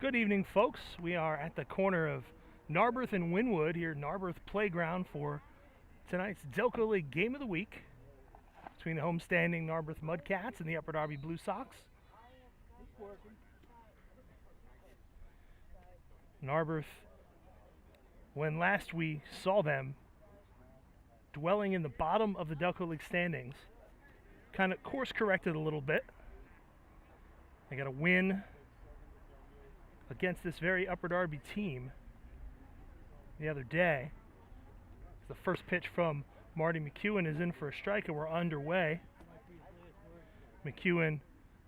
Good evening, folks. We are at the corner of Narberth and Wynwood here at Narberth Playground for tonight's Delco League Game of the Week between the homestanding Narberth Mudcats and the Upper Darby Blue Sox. Narberth, when last we saw them dwelling in the bottom of the Delco League standings, kind of course corrected a little bit. They got a win against this very Upper Darby team the other day. The first pitch from Marty McEwen is in for a strike, and we're underway. McEwen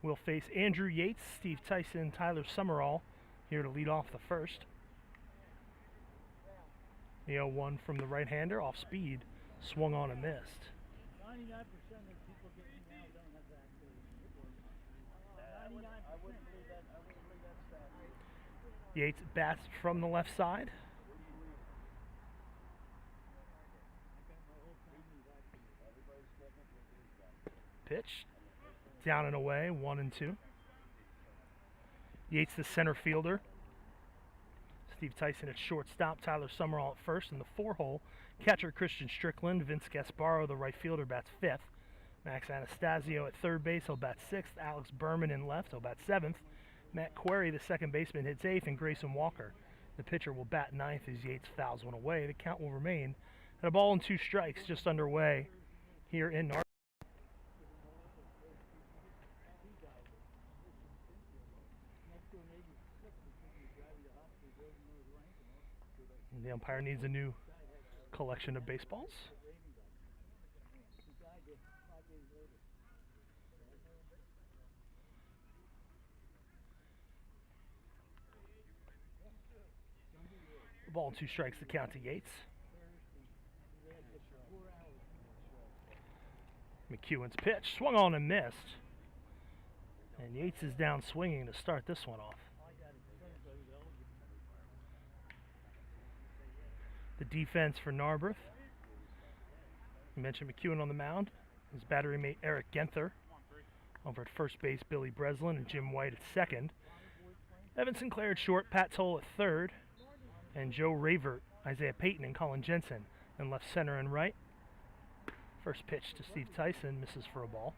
will face Andrew Yates, Steve Tyson, Tyler Summerall here to lead off the first. The 0-1 from the right-hander, off speed, swung on and missed. 99% of people getting now don't have that. Yates bats from the left side. Pitch down and away, 1-2. Yates the center fielder. Steve Tyson at shortstop, Tyler Summerall at first. In the four-hole, catcher Christian Strickland, Vince Gasparo, the right fielder, bats fifth. Max Anastasio at third base, he'll bat sixth. Alex Berman in left, he'll bat seventh. Matt Query, the second baseman, hits eighth, and Grayson Walker, the pitcher, will bat ninth as Yates fouls one away. The count will remain at a ball and two strikes just underway here in Narberth. The umpire needs a new collection of baseballs. Ball and two strikes, the count to Yates. McEwen's pitch swung on and missed. And Yates is down swinging to start this one off. The defense for Narberth. You mentioned McEwen on the mound. His battery mate Eric Genther. Over at first base, Billy Breslin and Jim White at second. Evan Sinclair at short, Pat Toll at third. And Joe Ravert, Isaiah Payton, and Colin Jensen in left center and right. First pitch to Steve Tyson, misses for a ball.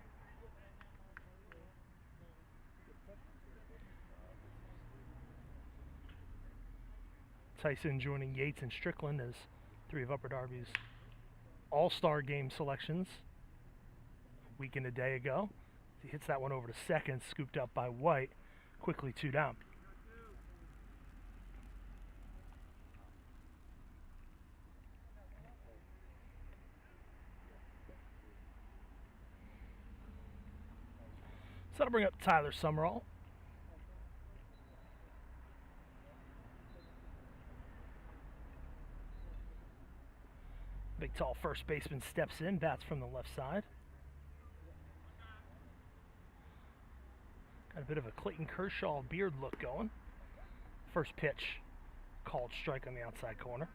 Tyson joining Yates and Strickland as three of Upper Darby's all-star game selections a week and a day ago. He hits that one over to second, scooped up by White, quickly two down. So that'll bring up Tyler Summerall. Big, tall first baseman steps in, bats from the left side. Got a bit of a Clayton Kershaw beard look going. First pitch, called strike on the outside corner.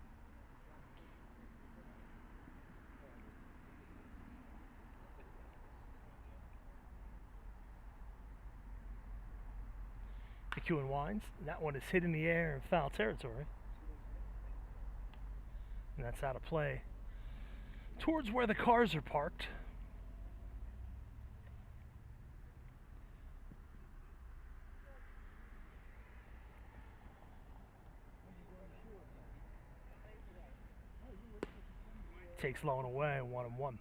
McEwen winds. That one is hit in the air in foul territory. And that's out of play towards where the cars are parked. Takes low and away, 1-1.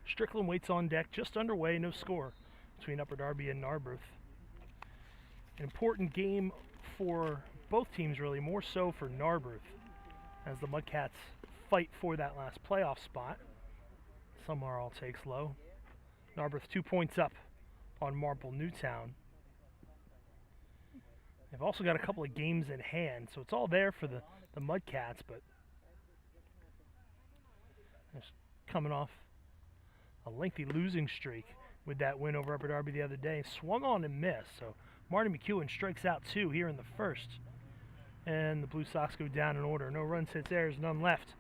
Strickland waits on deck, just underway, no score between Upper Darby and Narberth. An important game for both teams, really, more so for Narberth, as the Mudcats fight for that last playoff spot. Summerall takes low. Narberth 2 points up on Marple Newtown. They've also got a couple of games in hand, so it's all there for the Mudcats, but coming off a lengthy losing streak with that win over Upper Darby the other day. Swung on and missed, so Marty McEwen strikes out two here in the first. And the Blue Sox go down in order. No runs, hits, errors, none left.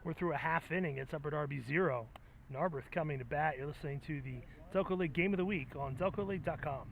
We're through a half inning. It's Upper Darby 0. Narberth coming to bat. You're listening to the Delco League Game of the Week on DelcoLeague.com.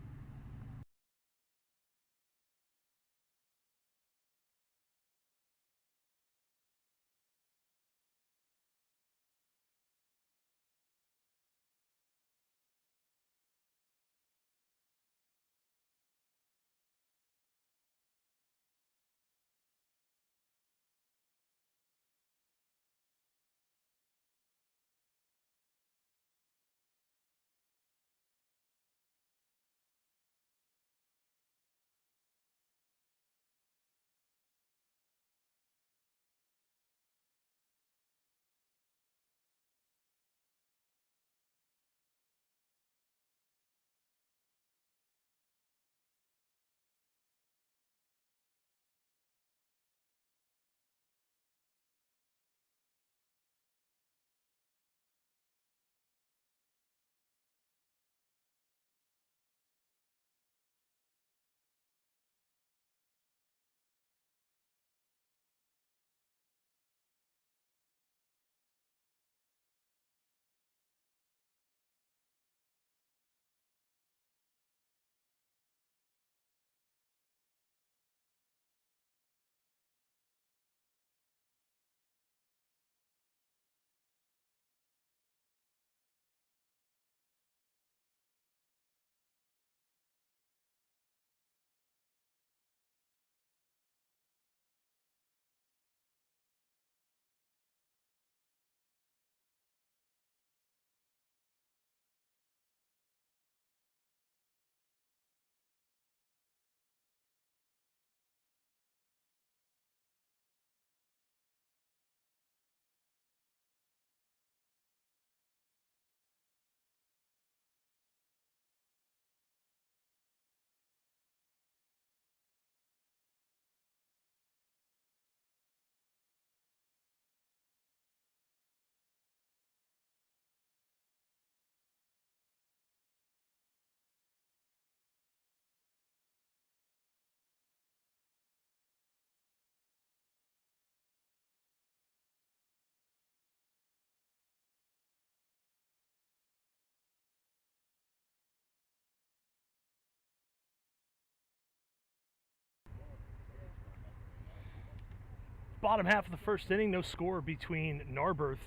bottom half of the first inning, no score between Narberth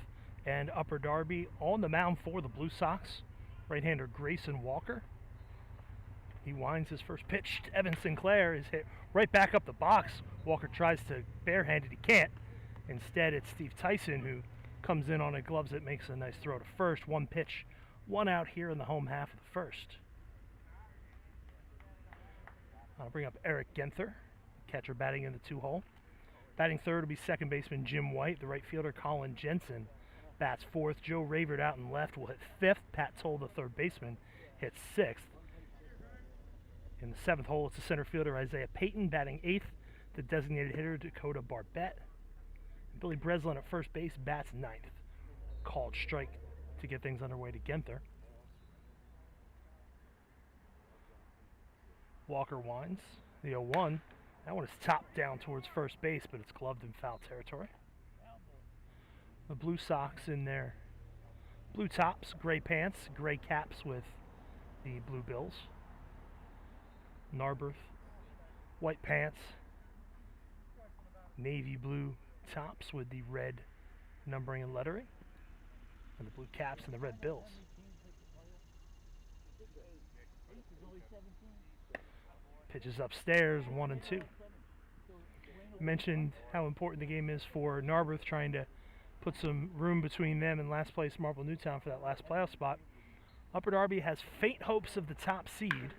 and Upper Darby. On the mound for the Blue Sox, right-hander Grayson Walker. He winds his first pitch. Evan Sinclair is hit right back up the box. Walker tries to barehand it. He can't. Instead, it's Steve Tyson who comes in on it, gloves it, makes a nice throw to first. One pitch, one out here in the home half of the first. I'll bring up Eric Genther, catcher batting in the 2-hole. Batting third will be second baseman Jim White. The right fielder Colin Jensen bats fourth. Joe Ravert out in left will hit fifth. Pat Toll, the third baseman, hits sixth. In the 7th hole, it's the center fielder Isaiah Payton batting eighth. The designated hitter Dakota Barbette. Billy Breslin at first base bats ninth. Called strike to get things underway to Genther. Walker winds. The 0-1. That one is topped down towards first base, but it's gloved in foul territory. The Blue Sox in their blue tops, gray pants, gray caps with the blue bills. Narberth, white pants, navy blue tops with the red numbering and lettering, and the blue caps and the red bills. Pitches upstairs, 1-2. Mentioned how important the game is for Narberth, trying to put some room between them and last place Marple Newtown for that last playoff spot. Upper Darby has faint hopes of the top seed.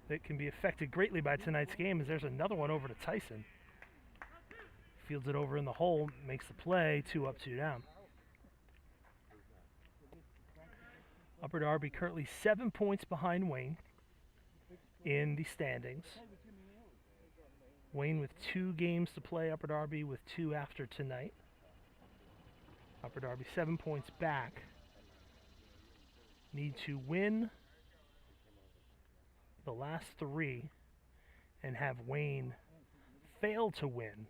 That can be affected greatly by tonight's game, as there's another one over to Tyson. Fields it over in the hole, makes the play, 2 up, 2 down. Upper Darby currently 7 points behind Wayne in the standings. Wayne with 2 games to play, Upper Darby with 2 after tonight. Upper Darby 7 points back. Need to win the last 3 and have Wayne fail to win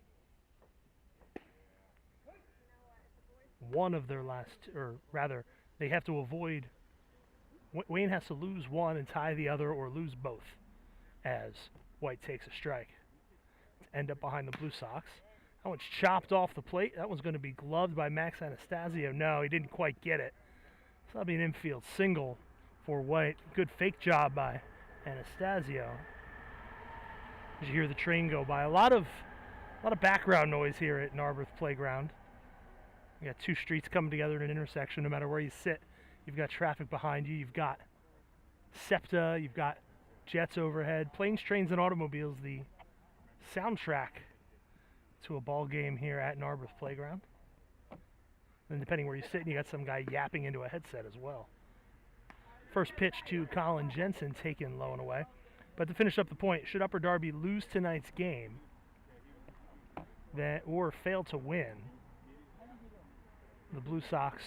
one of their last, or rather, they have to avoid, Wayne has to lose one and tie the other, or lose both, as White takes a strike to end up behind the Blue Sox. That one's chopped off the plate. That one's going to be gloved by Max Anastasio. No, he didn't quite get it. So that'll be an infield single for White. Good fake job by Anastasio. As you hear the train go by, a lot of background noise here at Narberth Playground. You got 2 streets coming together in an intersection. No matter where you sit, you've got traffic behind you. You've got SEPTA. You've got jets overhead. Planes, trains, and automobiles. The soundtrack to a ball game here at Narberth Playground. And depending where you sit, you got some guy yapping into a headset as well. First pitch to Colin Jensen, taken low and away. But to finish up the point, should Upper Darby lose tonight's game or fail to win, the Blue Sox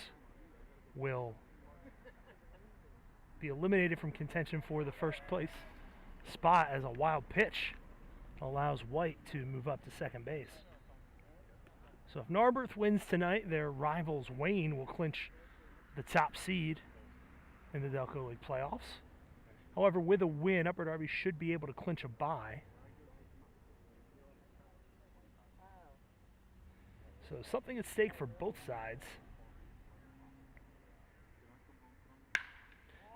will be eliminated from contention for the first place spot, as a wild pitch allows White to move up to second base. So if Narberth wins tonight, their rivals Wayne will clinch the top seed in the Delco League playoffs. However, with a win, Upper Darby should be able to clinch a bye. So something at stake for both sides.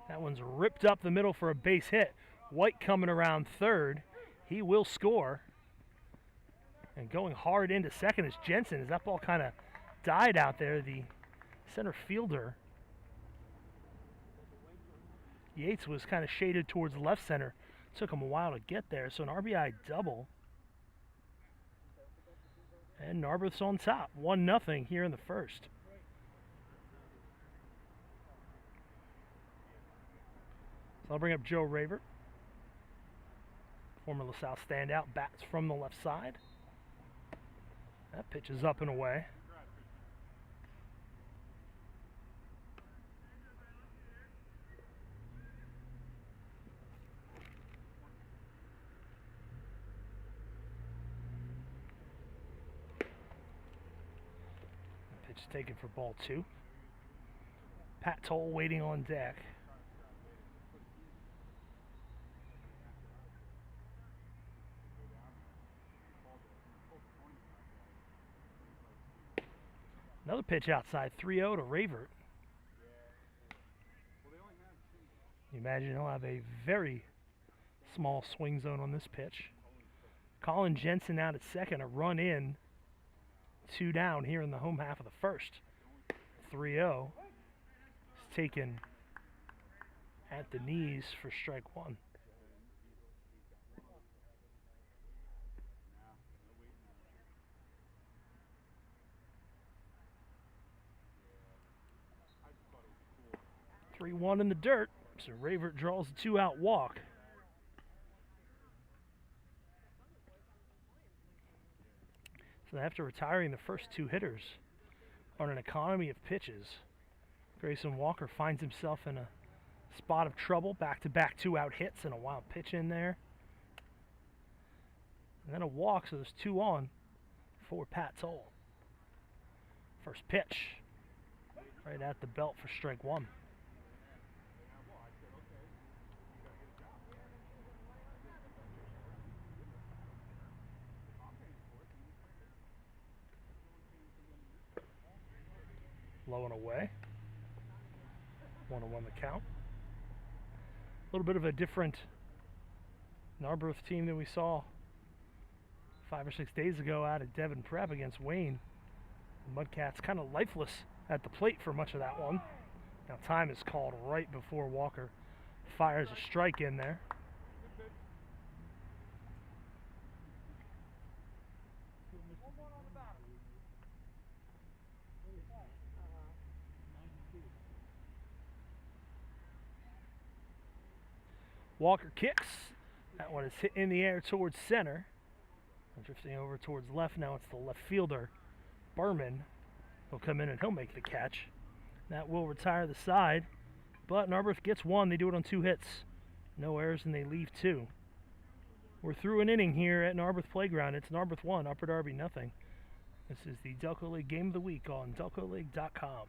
That one's ripped up the middle for a base hit. White coming around third. He will score. And going hard into second is Jensen, as that ball kind of died out there. The center fielder, Yates, was kind of shaded towards left center. Took him a while to get there, so an RBI double. And Narberth's on top, 1-0 here in the first. So I'll bring up Joe Ravert, former LaSalle standout, bats from the left side. That pitch is up and away. Pitch taken for ball 2. Pat Toll waiting on deck. Another pitch outside, 3-0 to Ravert. You imagine he'll have a very small swing zone on this pitch. Colin Jensen out at second, a run in, 2 down here in the home half of the first. 3-0. It's taken at the knees for strike one. Three one in the dirt, so Ravert draws a 2-out walk. So after retiring the first 2 hitters on an economy of pitches, Grayson Walker finds himself in a spot of trouble. Back-to-back 2-out hits and a wild pitch in there. And then a walk, so there's 2 on for Pat Toll. First pitch, right at the belt for strike one. Low and away. 1-1 the count. A little bit of a different Narberth team than we saw 5 or 6 days ago out at Devon Prep against Wayne. The Mudcats kind of lifeless at the plate for much of that one. Now time is called right before Walker fires a strike in there. Walker kicks. That one is hit in the air towards center. Drifting over towards left. Now it's the left fielder, Berman. He'll come in and he'll make the catch. That will retire the side. But Narberth gets 1. They do it on 2 hits. No errors and they leave 2. We're through an inning here at Narberth Playground. It's Narberth 1, Upper Darby nothing. This is the Delco League Game of the Week on DelcoLeague.com.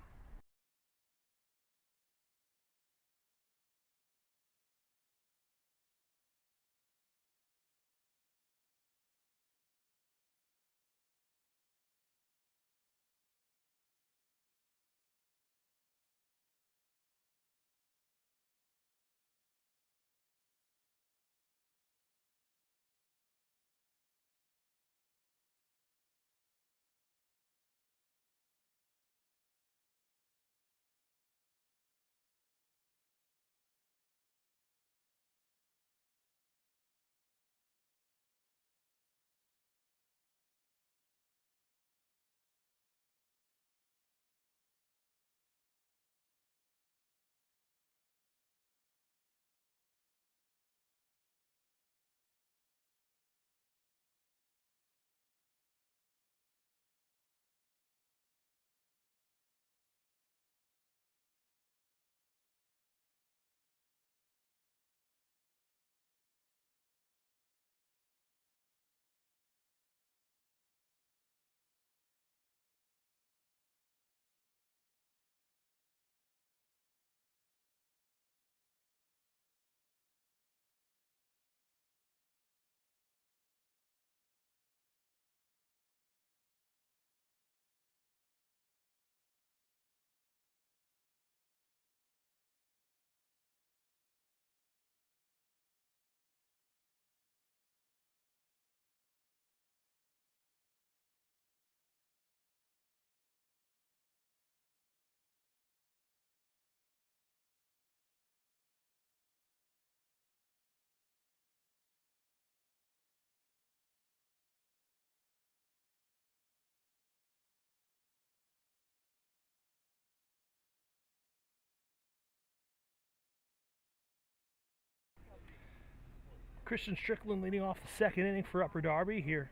Christian Strickland leading off the second inning for Upper Darby here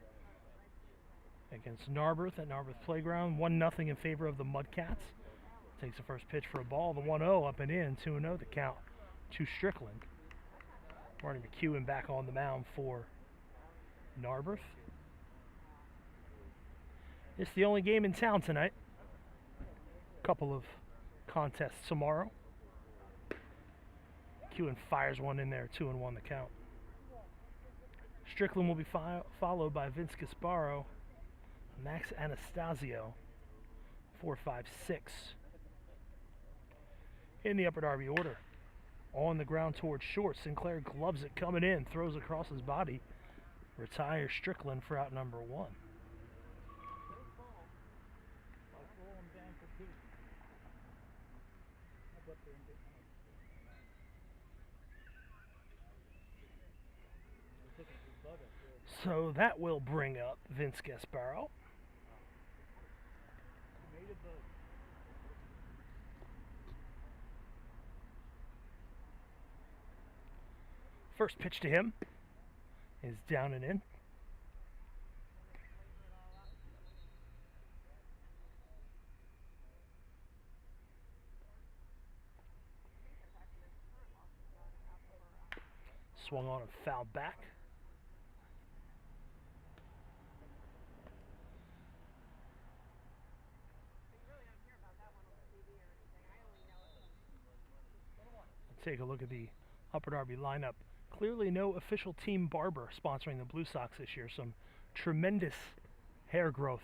against Narberth at Narberth Playground. 1-0 in favor of the Mudcats. Takes the first pitch for a ball. The 1-0 up and in. 2-0 the count to Strickland. Marty McEwen back on the mound for Narberth. It's the only game in town tonight. Couple of contests tomorrow. McEwen fires one in there. 2-1 the count. Strickland will be followed by Vince Gasparo, Max Anastasio 4, 5, 6 in the Upper Darby order. On the ground towards short. Sinclair gloves it coming in, throws across his body. Retires Strickland for out number 1. So that will bring up Vince Gasparo. First pitch to him is down and in. Swung on and fouled back. Take a look at the Upper Darby lineup. Clearly no official team barber sponsoring the Blue Sox this year. Some tremendous hair growth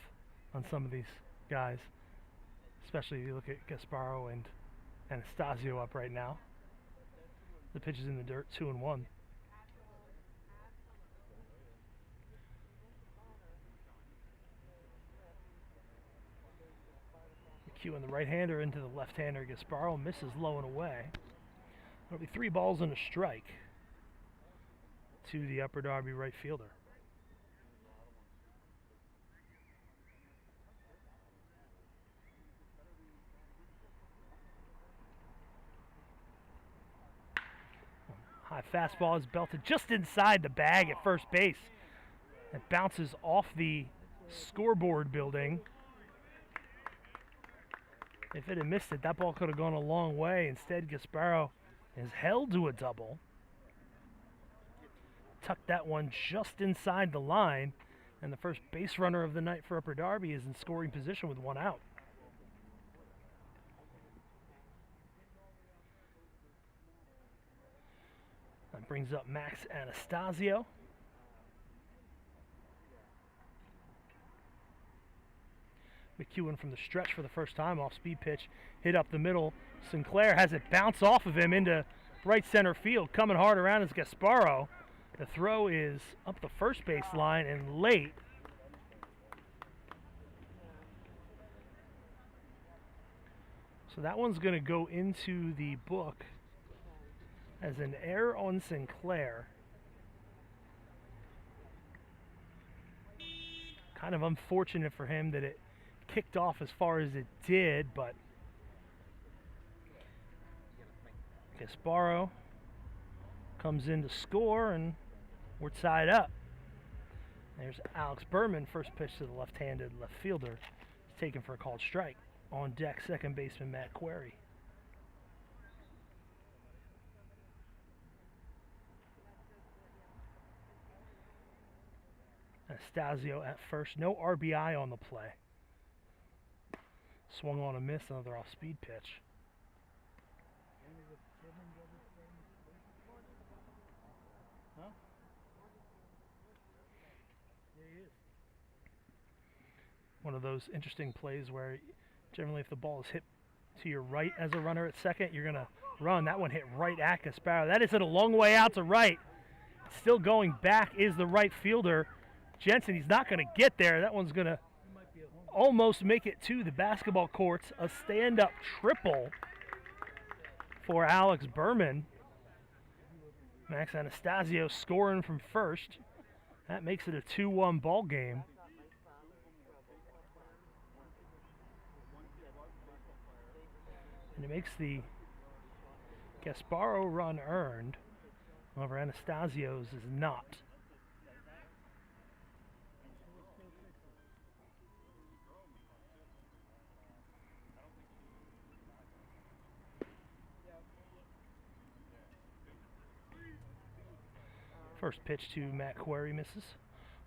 on some of these guys, especially if you look at Gasparo and Anastasio up right now. The pitch is in the dirt, 2-1. McEwen, the right-hander, into the left-hander. Gasparo misses low and away. It'll be 3 balls and a strike to the Upper Darby right fielder. High fastball is belted just inside the bag at first base. It bounces off the scoreboard building. If it had missed it, that ball could have gone a long way. Instead, Gasparo is held to a double. Tucked that one just inside the line, and the first base runner of the night for Upper Darby is in scoring position with 1 out. That brings up Max Anastasio. McEwen from the stretch for the first time, off speed pitch, hit up the middle. Sinclair has it bounce off of him into right center field. Coming hard around is Gasparo. The throw is up the first base line and late. So that one's going to go into the book as an error on Sinclair. Kind of unfortunate for him that it kicked off as far as it did, but Gasparo comes in to score, and we're tied up. There's Alex Berman, first pitch to the left-handed left fielder. He's taken for a called strike. On deck, second baseman Matt Query. Anastasio at first. No RBI on the play. Swung on a miss, another off-speed pitch. One of those interesting plays where generally if the ball is hit to your right as a runner at second, you're going to run. That one hit right at Gasparo. That is hit a long way out to right. Still going back is the right fielder, Jensen. He's not going to get there. That one's going to almost make it to the basketball courts. A stand-up triple for Alex Berman. Max Anastasio scoring from first. That makes it a 2-1 ball game. And it makes the Gasparo run earned. However, Anastasio's is not. First pitch to Matt Query misses.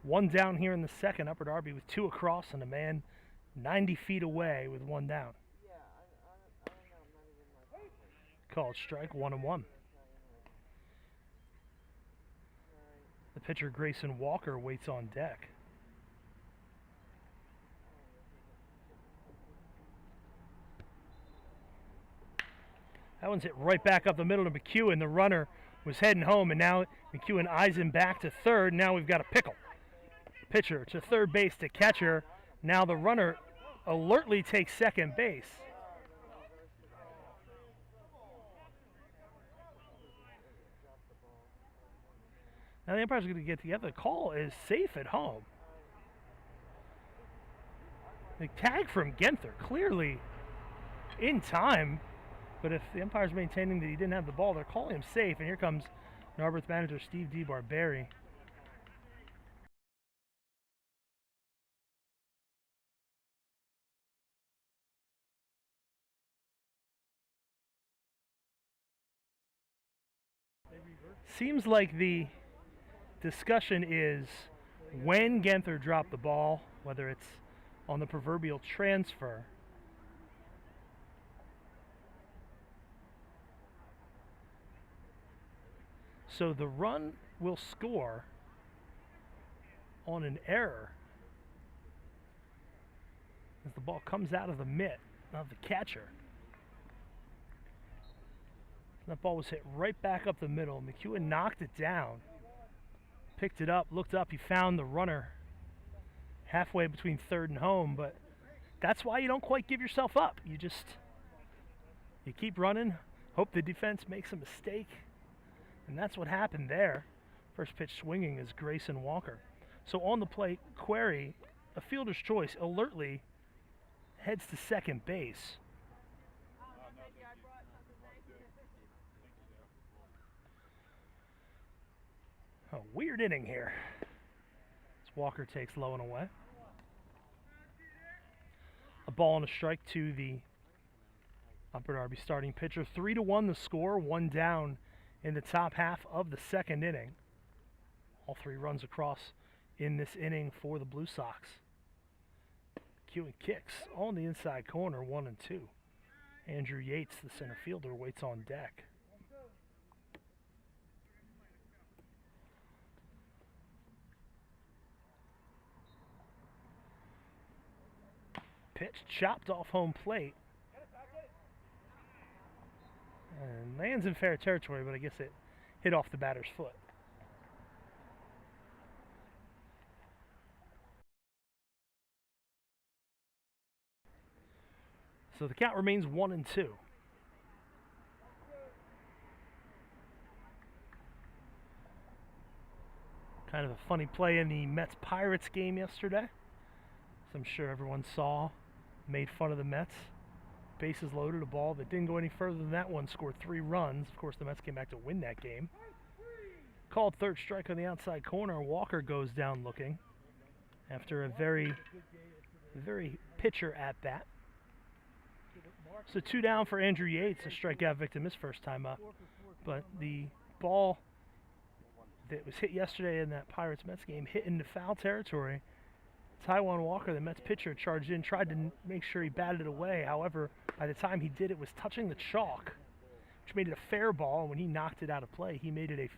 1 down here in the second. Upper Darby with 2 across and a man 90 feet away with 1 down. Called strike, 1-1. The pitcher Grayson Walker waits on deck. That one's hit right back up the middle to McEwen. The runner was heading home, and now McEwen eyes him back to third. Now we've got a pickle. Pitcher to third base to catcher. Now the runner alertly takes second base. Now the umpire's going to get together. The call is safe at home. The tag from Genther, clearly in time, but if the umpire's maintaining that he didn't have the ball, they're calling him safe, and here comes Narberth manager Steve DeBarberi. Seems like the discussion is when Genther dropped the ball, whether it's on the proverbial transfer. So the run will score on an error as the ball comes out of the mitt of the catcher. That ball was hit right back up the middle. McEwen knocked it down, picked it up, looked up. He found the runner halfway between third and home, but that's why you don't quite give yourself up. You keep running, hope the defense makes a mistake, and that's what happened there. First pitch swinging is Grayson Walker. So on the plate, Query, a fielder's choice, alertly heads to second base. A weird inning here. As Walker takes low and away. A ball and a strike to the Upper Darby starting pitcher. 3-1 the score, one down in the top half of the second inning. All three runs across in this inning for the Blue Sox. McEwen kicks on the inside corner, 1-2. Andrew Yates, the center fielder, waits on deck. Pitch chopped off home plate. And lands in fair territory, but I guess it hit off the batter's foot. So the count remains 1-2. Kind of a funny play in the Mets-Pirates game yesterday, as I'm sure everyone saw. Made fun of the Mets. Bases loaded, a ball that didn't go any further than that one, scored 3 runs. Of course, the Mets came back to win that game. Called third strike on the outside corner. Walker goes down looking after a very pitcher at bat. So 2 down for Andrew Yates, a strikeout victim his first time up. But the ball that was hit yesterday in that Pirates-Mets game hit into foul territory. Taijuan Walker, the Mets pitcher, charged in, tried to make sure he batted it away. However, by the time he did, it was touching the chalk, which made it a fair ball. And when he knocked it out of play, he made it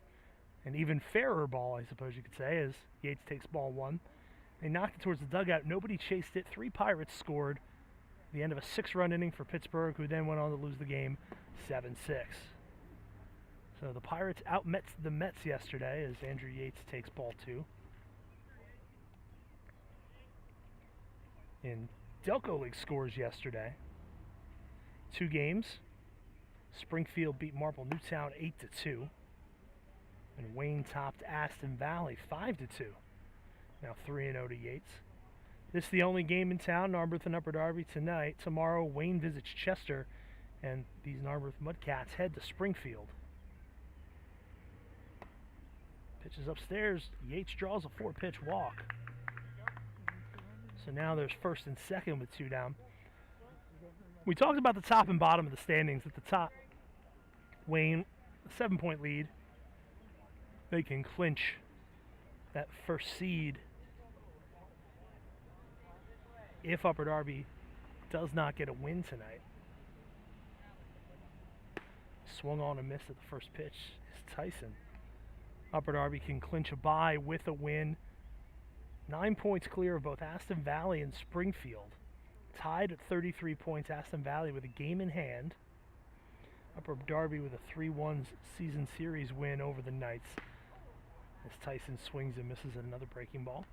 an even fairer ball, I suppose you could say, as Yates takes ball 1. They knocked it towards the dugout. Nobody chased it. 3 Pirates scored at the end of a 6-run inning for Pittsburgh, who then went on to lose the game 7-6. So the Pirates out-Mets the Mets yesterday as Andrew Yates takes ball 2. In Delco League scores yesterday, 2 games. Springfield beat Marple Newtown 8-2. And Wayne topped Aston Valley 5-2. Now 3-0 to Yates. This is the only game in town, Narberth and Upper Darby tonight. Tomorrow, Wayne visits Chester, and these Narberth Mudcats head to Springfield. Pitches upstairs. Yates draws a 4-pitch walk. So now there's first and second with 2 down. We talked about the top and bottom of the standings. At the top, Wayne, a 7-point lead. They can clinch that first seed if Upper Darby does not get a win tonight. Swung on and missed at the first pitch is Tyson. Upper Darby can clinch a bye with a win. 9 points clear of both Aston Valley and Springfield. Tied at 33 points, Aston Valley with a game in hand. Upper Darby with a 3-1 season series win over the Knights. As Tyson swings and misses at another breaking ball.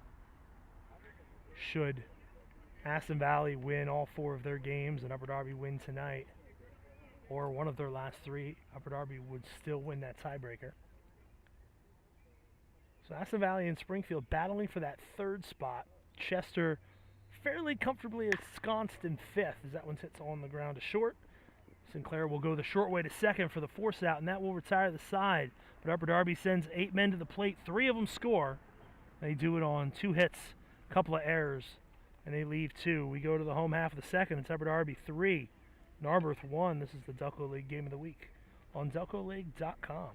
Should Aston Valley win all 4 of their games and Upper Darby win tonight, or one of their last 3, Upper Darby would still win that tiebreaker. So Aston Valley and Springfield battling for that 3rd spot. Chester fairly comfortably ensconced in 5th as that one hits on the ground to short. Sinclair will go the short way to 2nd for the force out, and that will retire the side. But Upper Darby sends 8 men to the plate. 3 of them score. They do it on 2 hits, a couple of errors, and they leave 2. We go to the home half of the 2nd. It's Upper Darby 3, Narberth 1. This is the Delco League Game of the Week on DelcoLeague.com.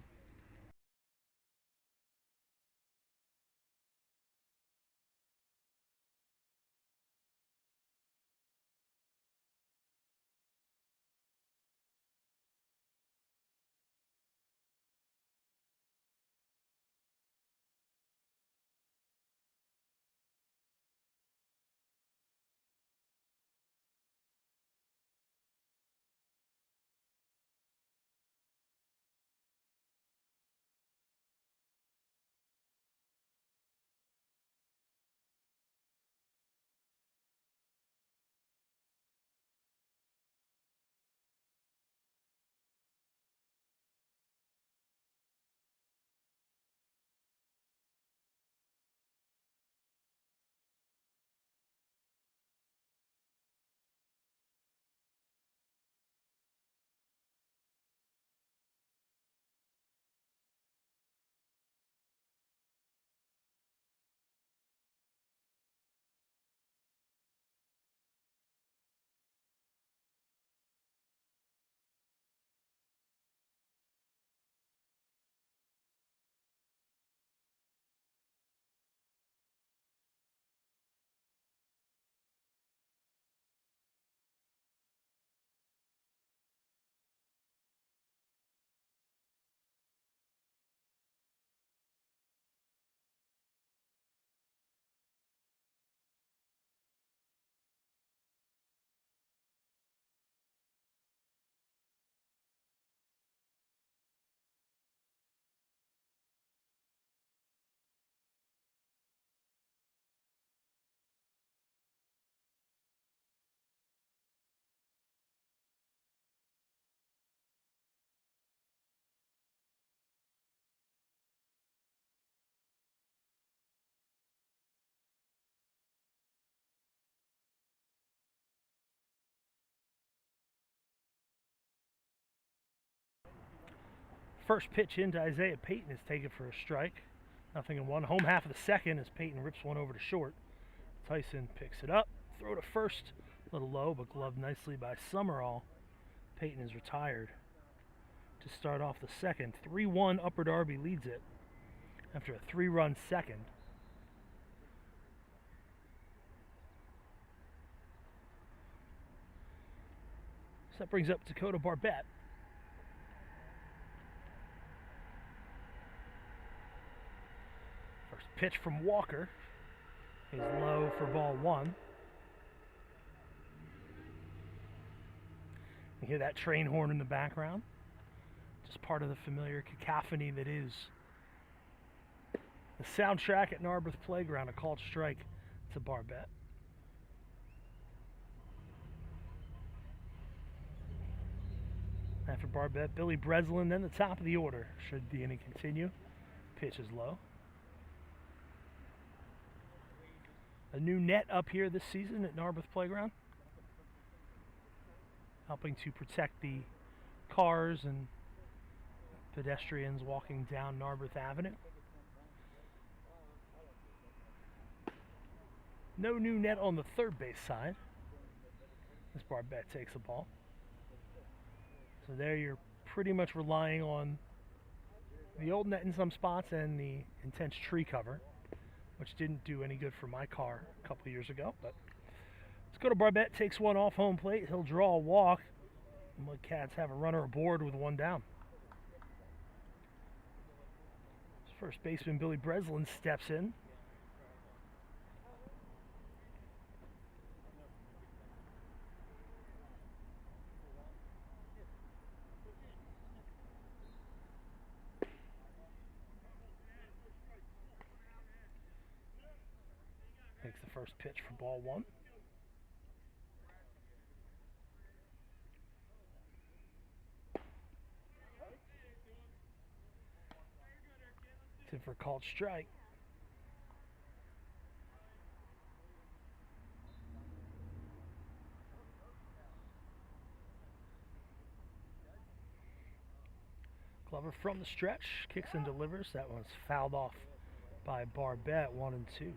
First pitch into Isaiah Payton is taken for a strike. 0-1. Home half of the 2nd as Payton rips one over to short. Tyson picks it up. Throw to first. A little low, but gloved nicely by Summerall. Payton is retired to start off the 2nd. 3-1 Upper Darby leads it after a 3-run 2nd. So that brings up Dakota Barbette. First pitch from Walker is low for ball 1. You hear that train horn in the background. Just part of the familiar cacophony that is the soundtrack at Narberth Playground. A called strike to Barbette. After Barbette, Billy Breslin, then the top of the order. Should the inning continue. Pitch is low. A new net up here this season at Narberth Playground, helping to protect the cars and pedestrians walking down Narberth Avenue. No new net on the third base side as Barbette takes the ball. So there you're pretty much relying on the old net in some spots and the intense tree cover, which didn't do any good for my car a couple of years ago. But let's go to Barbette, takes one off home plate. He'll draw a walk. And the Cats have a runner aboard with one down. First baseman Billy Breslin steps in. takes the first pitch for ball one. It's in for a called strike. Glover from the stretch, kicks and delivers. That one's fouled off by Barbette, 1-2.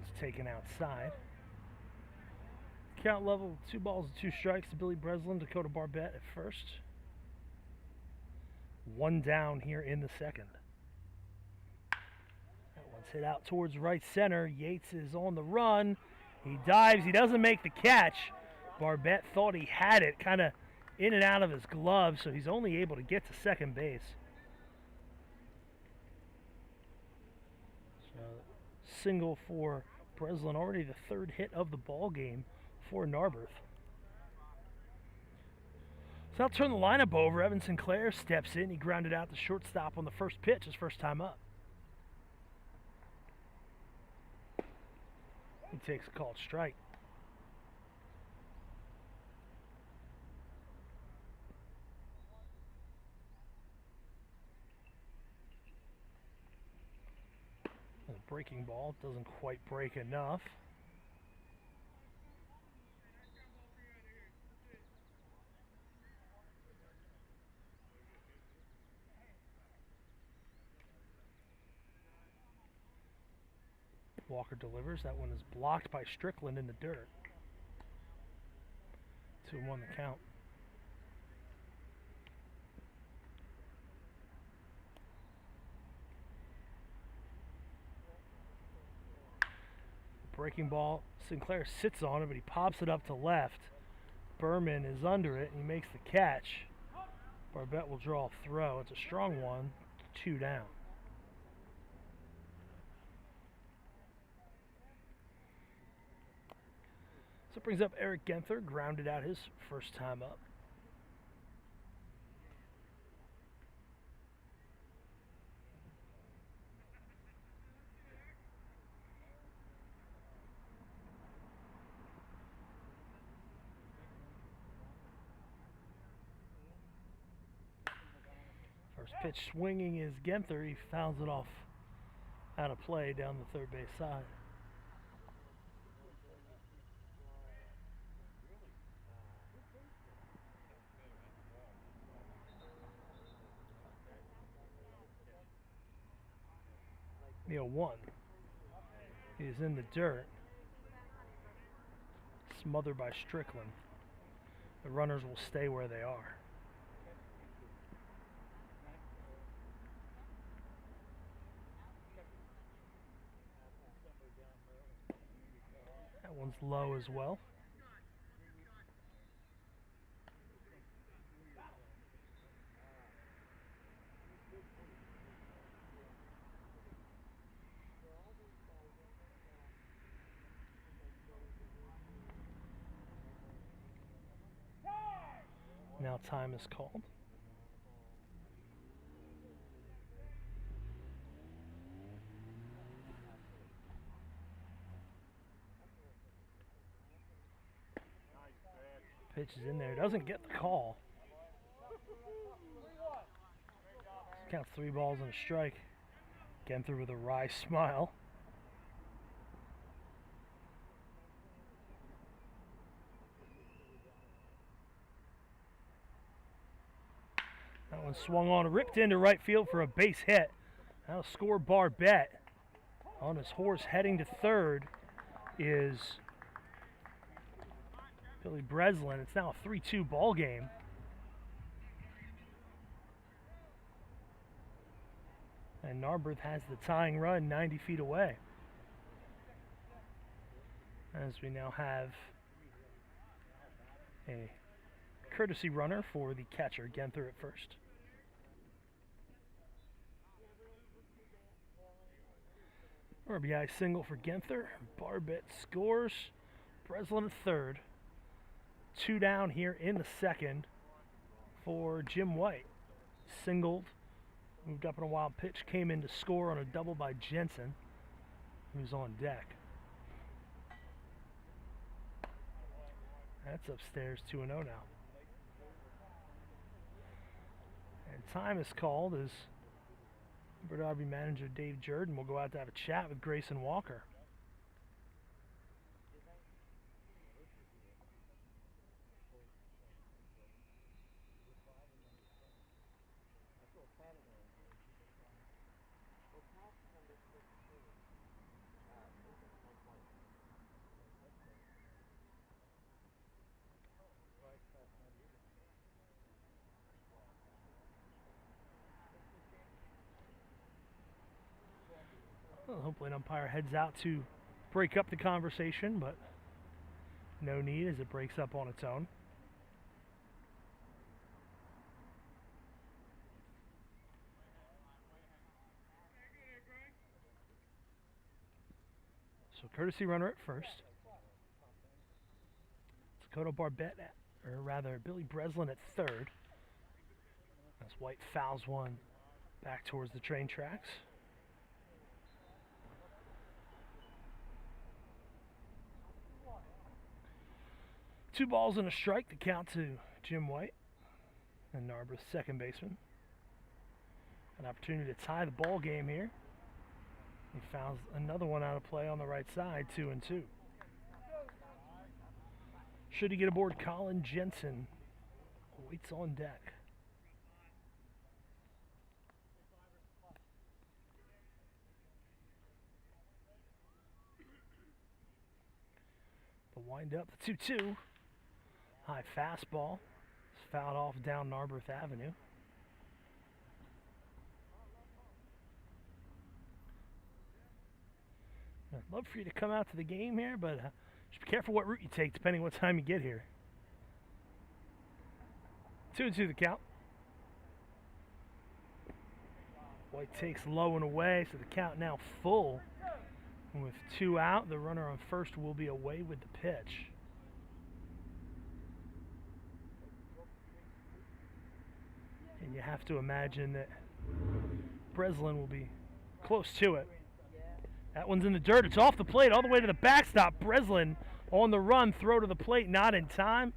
It's taken outside. Count level, 2 balls and 2 strikes to Billy Breslin, Dakota Barbette at first. 1 down here in the second. That one's hit out towards right center. Yates is on the run. He dives. He doesn't make the catch. Barbette thought he had it, kind of in and out of his glove, so he's only able to get to second base. So, single for Breslin, already the 3rd hit of the ball game for Narberth. So I'll turn the lineup over. Evan Sinclair steps in. He grounded out the shortstop on the first pitch, his first time up. He takes a called strike. A breaking ball, doesn't quite break enough. Walker delivers. That one is blocked by Strickland in the dirt. 2-1 the count. Breaking ball. Sinclair sits on it, but he pops it up to left. Berman is under it, and he makes the catch. Barbette will draw a throw. It's a strong one. 2 down. So it brings up Eric Genther, grounded out his first time up. First pitch swinging is Genther. He fouls it off out of play down the third base side. The 0-1 is in the dirt, smothered by Strickland. The runners will stay where they are. That one's low as well. Now time is called. Pitch is in there. Doesn't get the call. Counts 3 balls and a strike. Genther with a wry smile. That one swung on, ripped into right field for a base hit. That'll score Barbette. On his horse heading to third is Billy Breslin. It's now a 3-2 ball game. And Narberth has the tying run 90 feet away. As we now have a courtesy runner for the catcher, Genther at first. RBI single for Genther. Barbett scores. Breslin at third. 2 down here in the second for Jim White. Singled, moved up on a wild pitch, came in to score on a double by Jensen, who's on deck. That's upstairs 2-0 now. And time is called as Darby manager Dave Jordan will go out to have a chat with Grayson Walker. Well, hopefully an umpire heads out to break up the conversation, but no need as it breaks up on its own. So courtesy runner at first. Dakota Barbett, or rather Billy Breslin at third. As White fouls one back towards the train tracks. Two balls and a strike to count to Jim White and Narberth, second baseman. An opportunity to tie the ball game here. He fouls another one out of play on the right side, 2-2. Should he get aboard Colin Jensen? Waits on deck. The wind up, the 2-2. High fastball. It's fouled off down Narberth Avenue. I'd love for you to come out to the game here, but just be careful what route you take depending what time you get here. 2-2 the count. White takes low and away, so the count now full. And with 2 out, the runner on first will be away with the pitch. And you have to imagine that Breslin will be close to it. That one's in the dirt. It's off the plate all the way to the backstop. Breslin on the run. Throw to the plate. Not in time.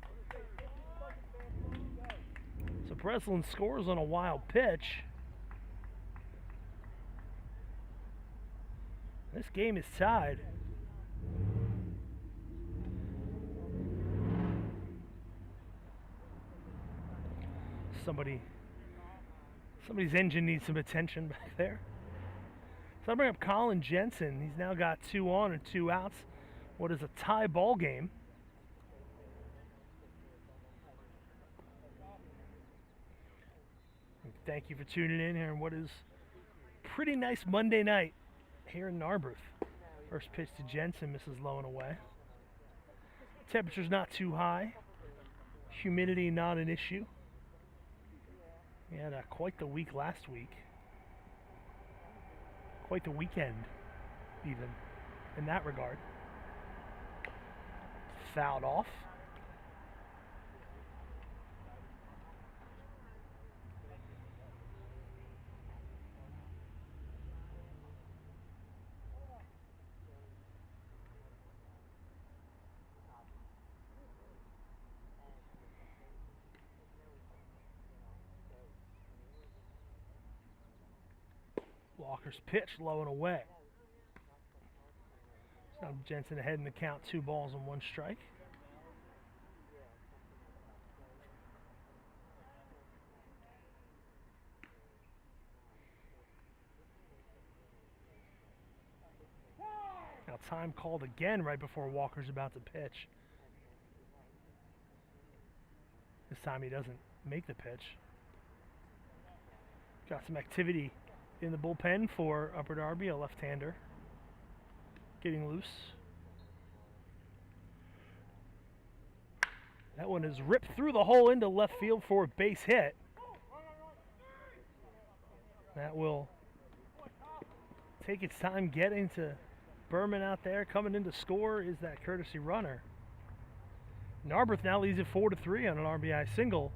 So Breslin scores on a wild pitch. This game is tied. Somebody's engine needs some attention back there. So I bring up Colin Jensen. He's now got 2 on and 2 outs. What is a tie ball game. And thank you for tuning in here on what is pretty nice Monday night here in Narberth. First pitch to Jensen, misses low and away. Temperature's not too high. Humidity not an issue. We had quite the week last week. Quite the weekend, even, in that regard. Fouled off. Walker's pitch low and away. So Jensen ahead in the count, 2 balls and 1 strike. Now time called again right before Walker's about to pitch. This time he doesn't make the pitch. Got some activity in the bullpen for Upper Darby, a left-hander getting loose. That one is ripped through the hole into left field for a base hit. That will take its time getting to Berman out there. Coming in to score is that courtesy runner. Narberth now leads it 4-3 on an RBI single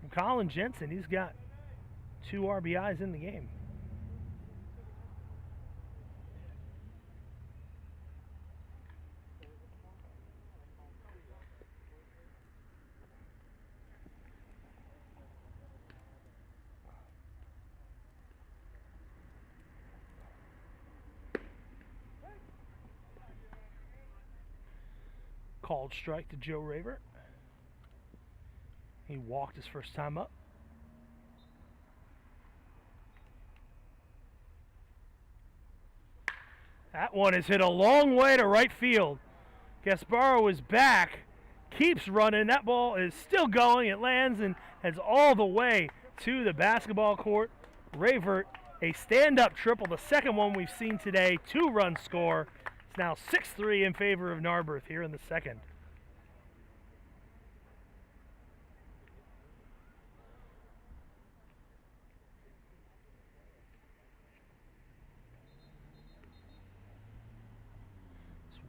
from Colin Jensen. He's got 2 RBIs in the game. Called strike to Joe Raver. He walked his first time up. That one is hit a long way to right field. Gasparo is back, keeps running. That ball is still going. It lands and heads all the way to the basketball court. Raver, a stand-up triple, the second one we've seen today. 2-run score. It's now 6-3 in favor of Narberth here in the second.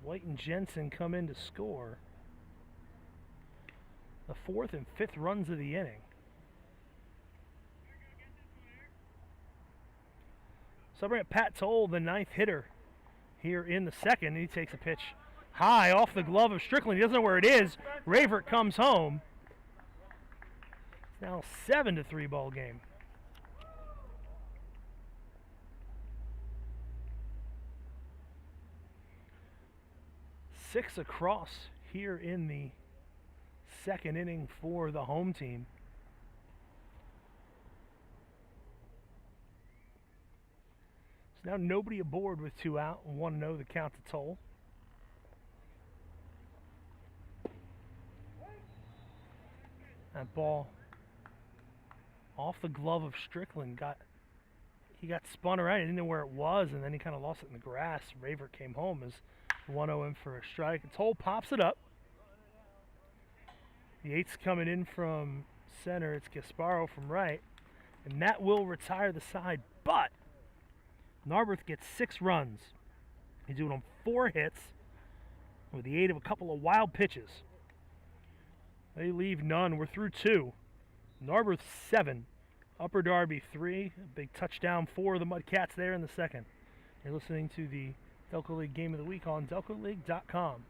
White and Jensen come in to score the 4th and 5th runs of the inning. Celebrate Pat Toll, the 9th hitter here in the second. He takes a pitch high off the glove of Strickland. He doesn't know where it is. Ravert comes home. It's now 7-3 ball game. Six across here in the second inning for the home team. So now nobody aboard with 2 out and 1-0 the count to Toll. That ball off the glove of Strickland. He got spun around. He didn't know where it was, and then he kind of lost it in the grass. Raver came home as 1-0 in for a strike. Toll pops it up. The 8's coming in from center. It's Gasparo from right. And that will retire the side. But Narberth gets 6 runs. He's doing on 4 hits with the aid of a couple of wild pitches. They leave none. We're through 2. Narberth 7. Upper Darby 3. A big touchdown for the Mudcats there in the second. You're listening to the Delco League Game of the Week on DelcoLeague.com.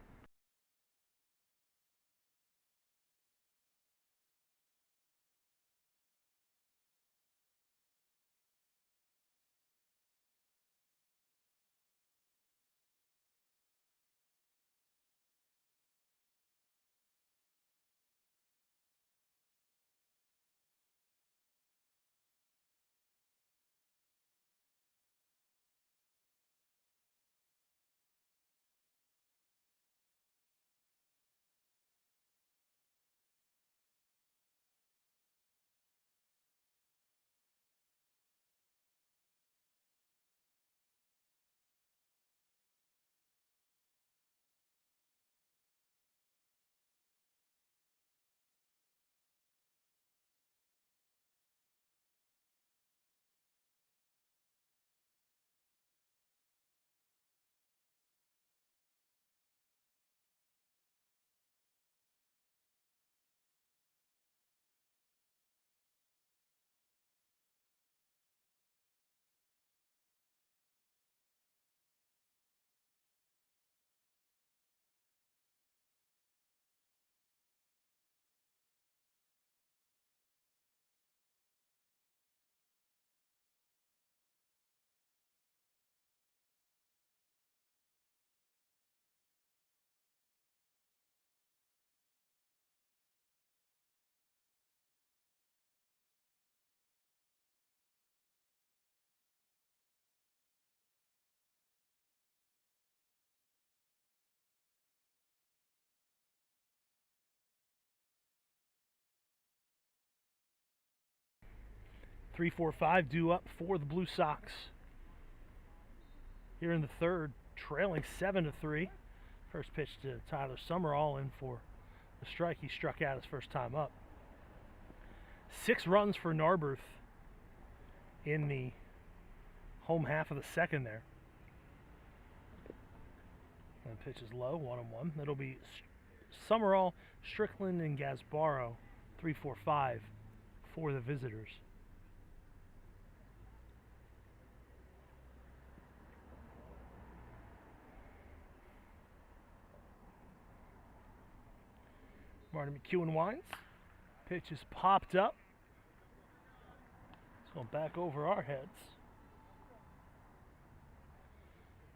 Three, 4, 5 due up for the Blue Sox. Here in the third, trailing 7-3. First pitch to Tyler Summerall in for the strike. He struck out his first time up. 6 runs for Narberth in the home half of the second there. And pitch is low, 1-1. It'll be Summerall, Strickland, and Gasbaro, 3-4-5 for the visitors. Martin McEwen winds. Pitch is popped up. It's going back over our heads.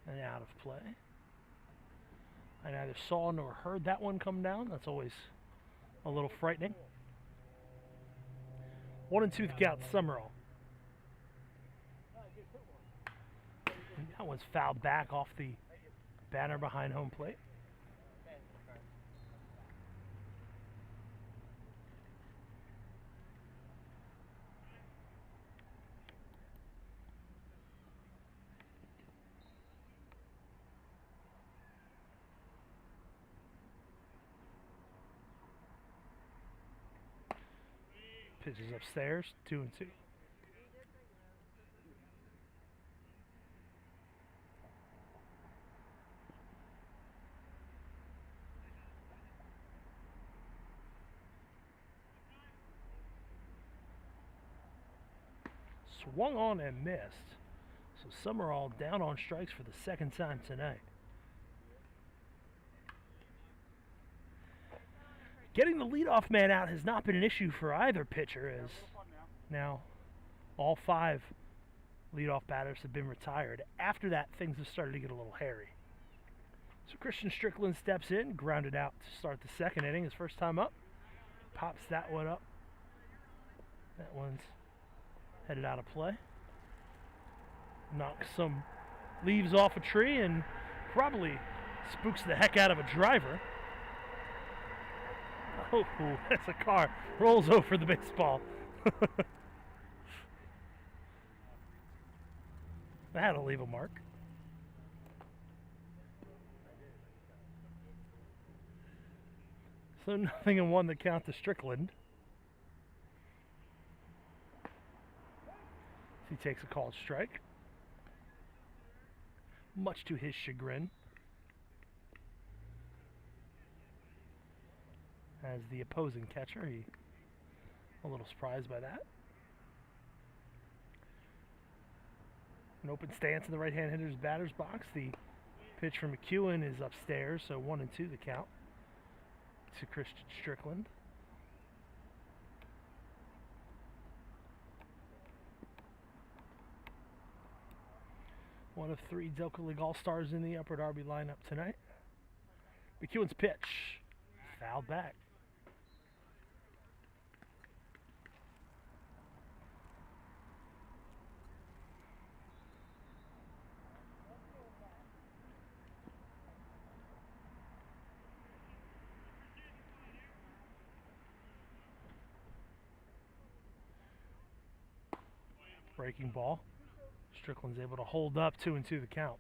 And out of play. I neither saw nor heard that one come down. That's always a little frightening. 1-2 the count, Summerall. And that one's fouled back off the banner behind home plate. Pitches upstairs, 2-2. Swung on and missed. So Summerall down on strikes for the second time tonight. Getting the leadoff man out has not been an issue for either pitcher, as now all 5 leadoff batters have been retired. After that, things have started to get a little hairy. So Christian Strickland steps in, grounded out to start the second inning, his first time up. Pops that one up. That one's headed out of play. Knocks some leaves off a tree and probably spooks the heck out of a driver. Oh, that's a car. Rolls over the baseball. That'll leave a mark. So 0-1 the count to Strickland. He takes a called strike. Much to his chagrin. As the opposing catcher, he a little surprised by that. An open stance in the right-hand hitter's batter's box. The pitch from McEwen is upstairs, so 1-2 the count to Christian Strickland. One of 3 Delco League All-Stars in the Upper Darby lineup tonight. McEwen's pitch, fouled back. Breaking ball. Strickland's able to hold up, 2-2 the count.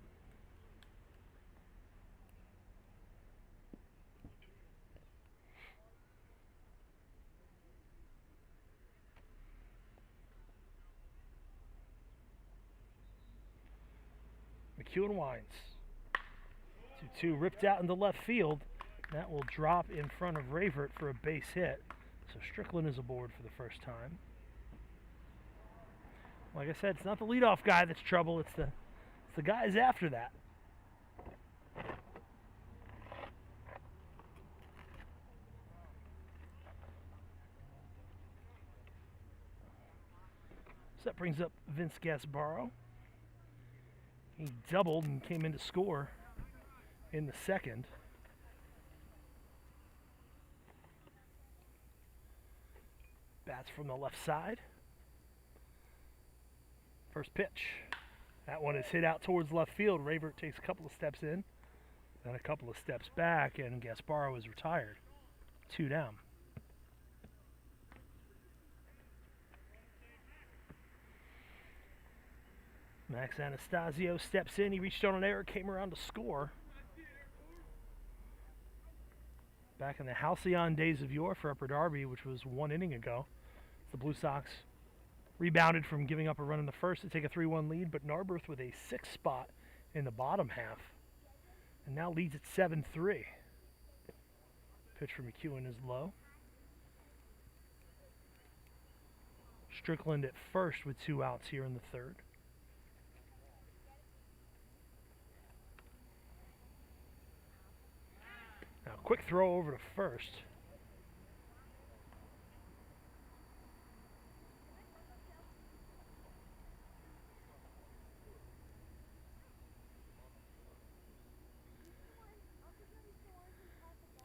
McEwen winds. 2-2 ripped out into left field. That will drop in front of Rayvert for a base hit. So Strickland is aboard for the first time. Like I said, it's not the leadoff guy that's trouble, it's the guys after that. So that brings up Vince Gasbaro. He doubled and came in to score in the second. Bats from the left side. First pitch. That one is hit out towards left field. Rayvert takes a couple of steps in, then a couple of steps back, and Gasbaro is retired. 2 down. Max Anastasio steps in. He reached on an error, came around to score. Back in the halcyon days of yore for Upper Darby, which was 1 inning ago, the Blue Sox rebounded from giving up a run in the first to take a 3-1 lead, but Narberth with a 6th spot in the bottom half and now leads at 7-3. Pitch for McEwen is low. Strickland at first with 2 outs here in the third. Now, quick throw over to first.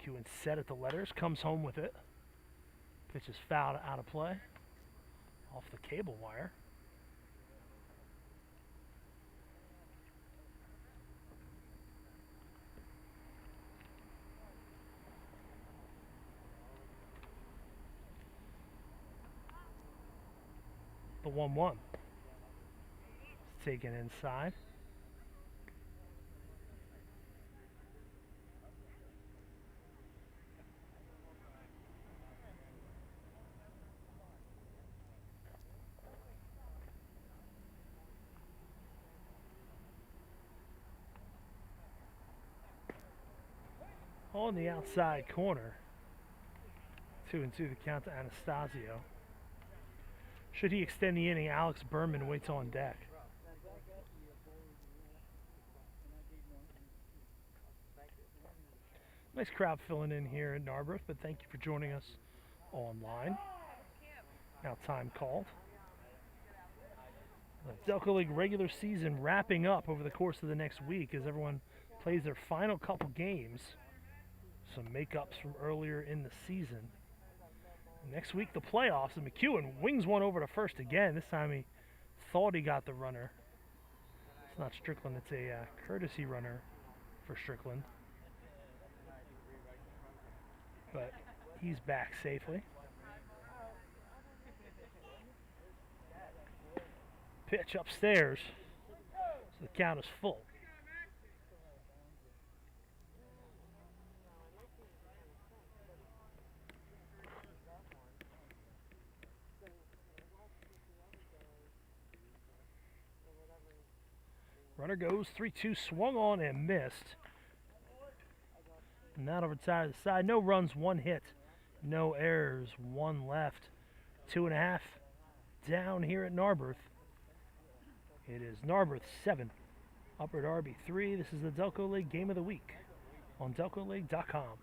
McEwen set at the letters, comes home with it. Pitch is fouled out of play. Off the cable wire. The 1-1. It's taken inside. On the outside corner. 2-2 the count to Anastasio. Should he extend the inning, Alex Berman waits on deck. Nice crowd filling in here at Narberth, but thank you for joining us online. Now time called. The Delco League regular season wrapping up over the course of the next week as everyone plays their final couple games. Some makeups from earlier in the season. Next week, the playoffs, and McEwen wings one over to first again. This time he thought he got the runner. It's not Strickland, it's a courtesy runner for Strickland. But he's back safely. Pitch upstairs, so the count is full. Runner goes, 3-2, swung on and missed. And now to retire to the side. No runs, 1 hit. No errors, 1 left. 2.5 down here at Narberth. It is Narberth 7, Upper Darby 3. This is the Delco League Game of the Week on DelcoLeague.com.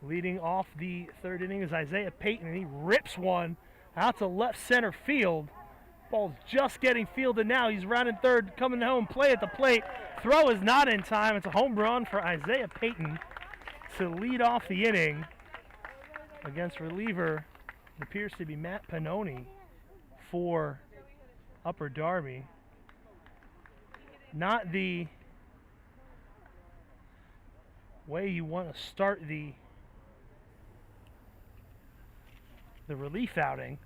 Leading off the third inning is Isaiah Payton, and he rips one out to left center field. Ball's just getting fielded now. He's rounding third, coming home, play at the plate. Throw is not in time. It's a home run for Isaiah Payton to lead off the inning against reliever. It appears to be Matt Pannoni for Upper Darby. Not the way you want to start the relief outing.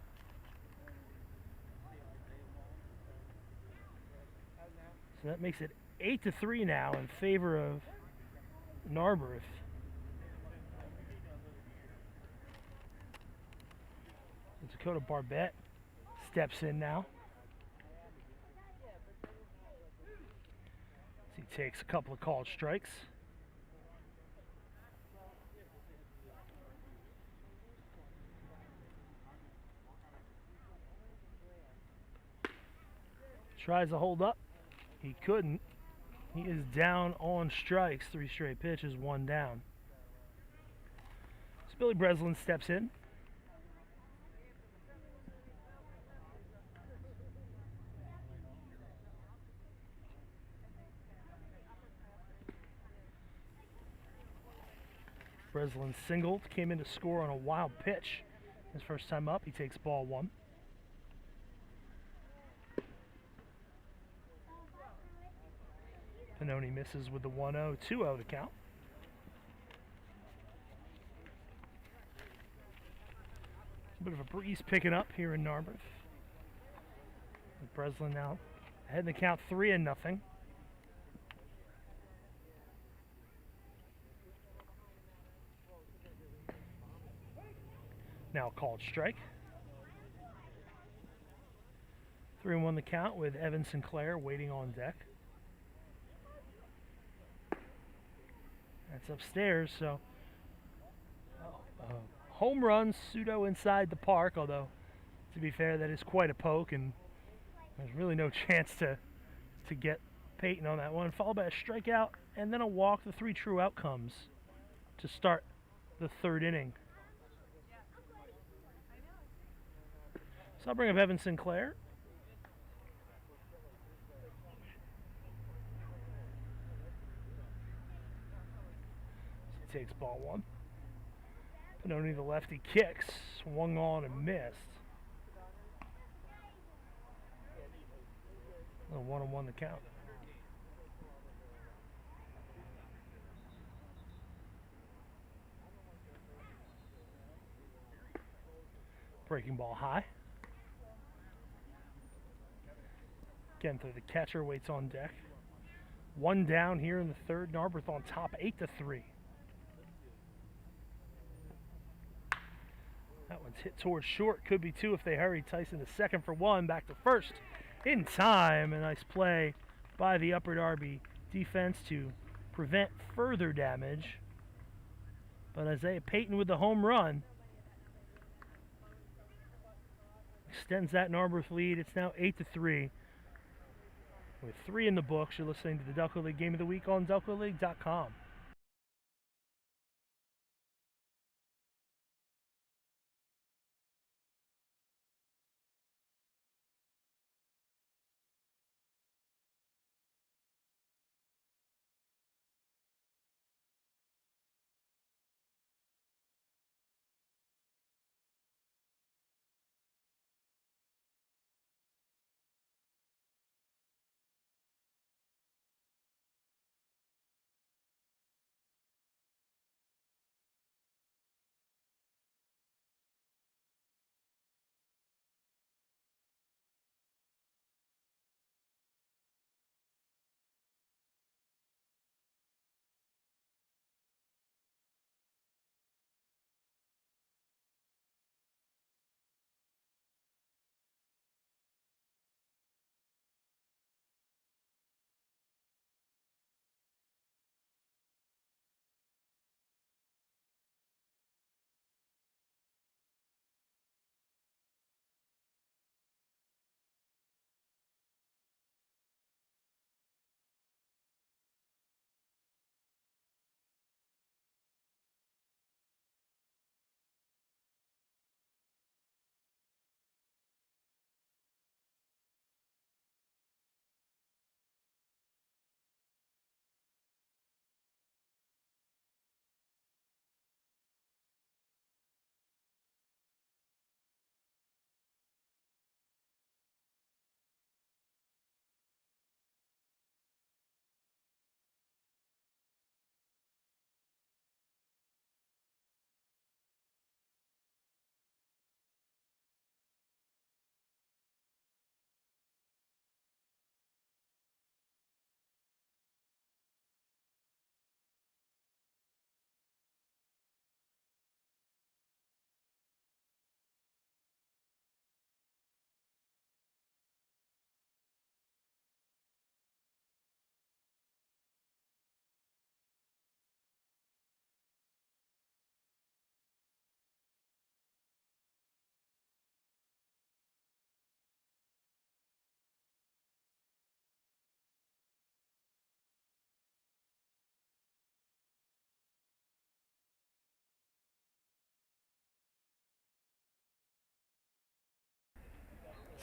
So that makes it 8-3 now in favor of Narberth. Dakota Barbette steps in now. He takes a couple of called strikes. Tries to hold up. He couldn't. He is down on strikes. 3 straight pitches, 1 down. So Billy Breslin steps in. Breslin singled, came in to score on a wild pitch. His first time up, he takes ball 1. Pannoni misses with the 1-0, 2-0 to count. A bit of a breeze picking up here in Narberth. Breslin now ahead in the count 3-0. Now called strike. 3-1 the count with Evan Sinclair waiting on deck. That's upstairs, so home run pseudo inside the park, although to be fair that is quite a poke and there's really no chance to get Payton on that one. Followed by a strikeout and then a walk, the 3 true outcomes to start the third inning. So I'll bring up Evan Sinclair. He takes ball 1. Pannoni, the lefty, kicks, swung on and missed. A 1-1 the count. Breaking ball high. Again, through the catcher, waits on deck. 1 down here in the third. Narberth on top, 8-3. That one's hit towards short. Could be 2 if they hurry. Tyson to second for 1. Back to first in time. A nice play by the Upper Darby defense to prevent further damage. But Isaiah Payton with the home run extends that Narberth lead. It's now 8-3. With 3 in the books, you're listening to the Delco League Game of the Week on DelcoLeague.com.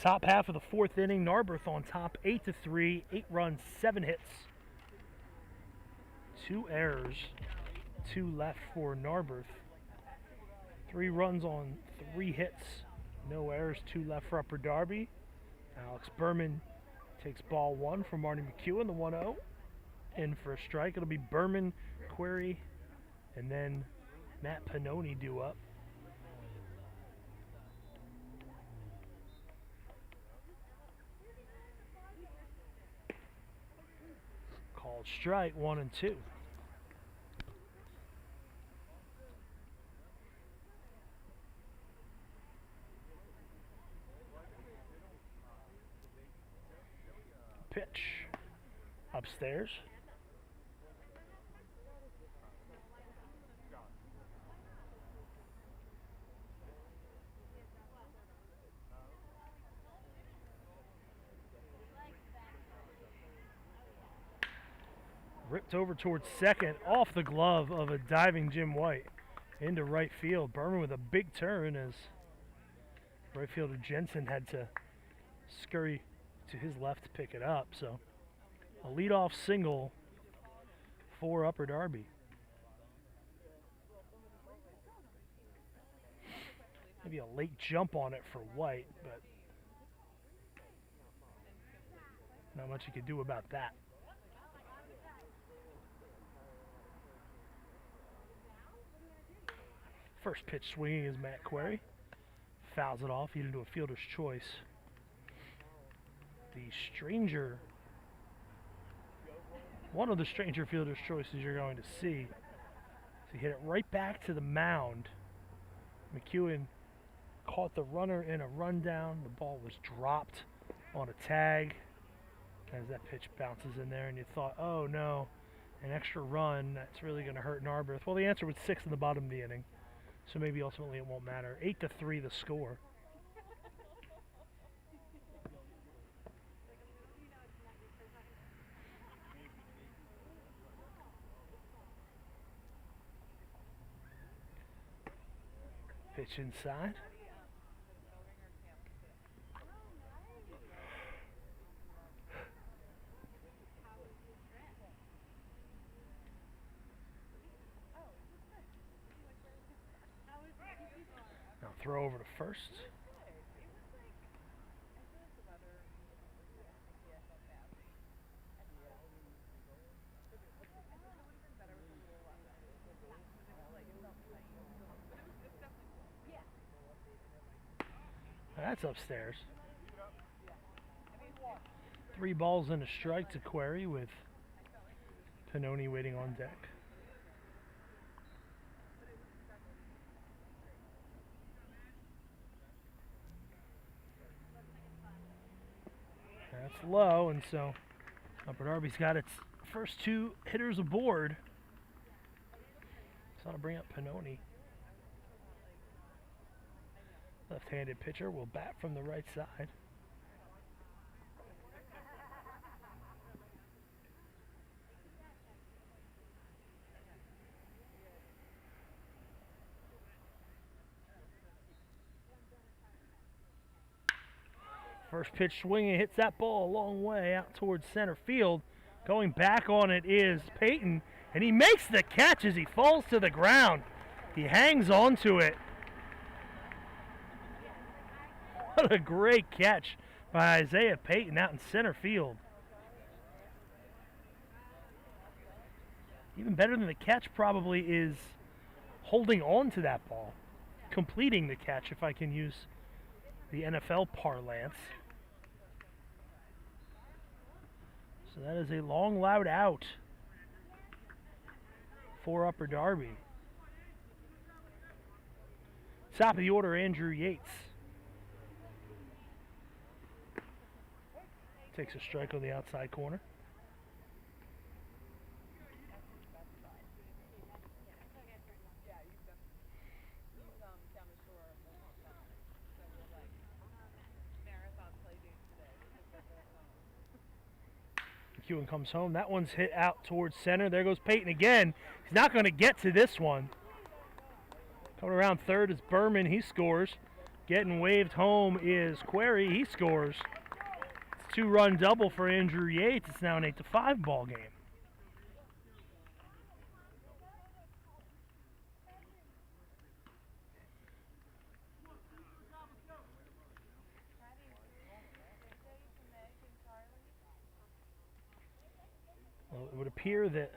Top half of the fourth inning, Narberth on top, 8-3, 8 runs, 7 hits, 2 errors, 2 left for Narberth. 3 runs on 3 hits, no errors, 2 left for Upper Darby. Alex Berman takes ball 1 from Marty McEwen, the 1-0. In for a strike. It'll be Berman, Query, and then Matt Pannoni due up. Called strike, 1 and 2. Pitch upstairs. Ripped over towards second, off the glove of a diving Jim White into right field. Berman with a big turn as right fielder Jensen had to scurry to his left to pick it up. So a leadoff single for Upper Darby. Maybe a late jump on it for White, but not much you could do about that. First pitch swinging is Matt Query. Fouls it off, headed into a fielder's choice. The stranger, one of the stranger fielder's choices you're going to see. So he hit it right back to the mound. McEwen caught the runner in a rundown. The ball was dropped on a tag as that pitch bounces in there, and you thought, oh no, an extra run, that's really going to hurt Narberth. Well, the answer was 6 in the bottom of the inning. So maybe ultimately it won't matter. 8-3 the score. Pitch inside. Throw over to first. That's upstairs. 3 balls and a strike to Query with Pannoni waiting on deck. That's low, and so Upper Darby's got its first 2 hitters aboard. So I'll bring up Pannoni. Left-handed pitcher will bat from the right side. First pitch swinging, hits that ball a long way out towards center field. Going back on it is Payton, and he makes the catch as he falls to the ground. He hangs on to it. What a great catch by Isaiah Payton out in center field. Even better than the catch probably is holding on to that ball, completing the catch, if I can use the NFL parlance. So that is a long, loud out for Upper Darby. Top of the order, Andrew Yates. Takes a strike on the outside corner. McEwen comes home. That one's hit out towards center. There goes Payton again. He's not going to get to this one. Coming around third is Berman. He scores. Getting waved home is Query. He scores. It's a 2-run double for Andrew Yates. It's now an 8-5 ball game. Well, it would appear that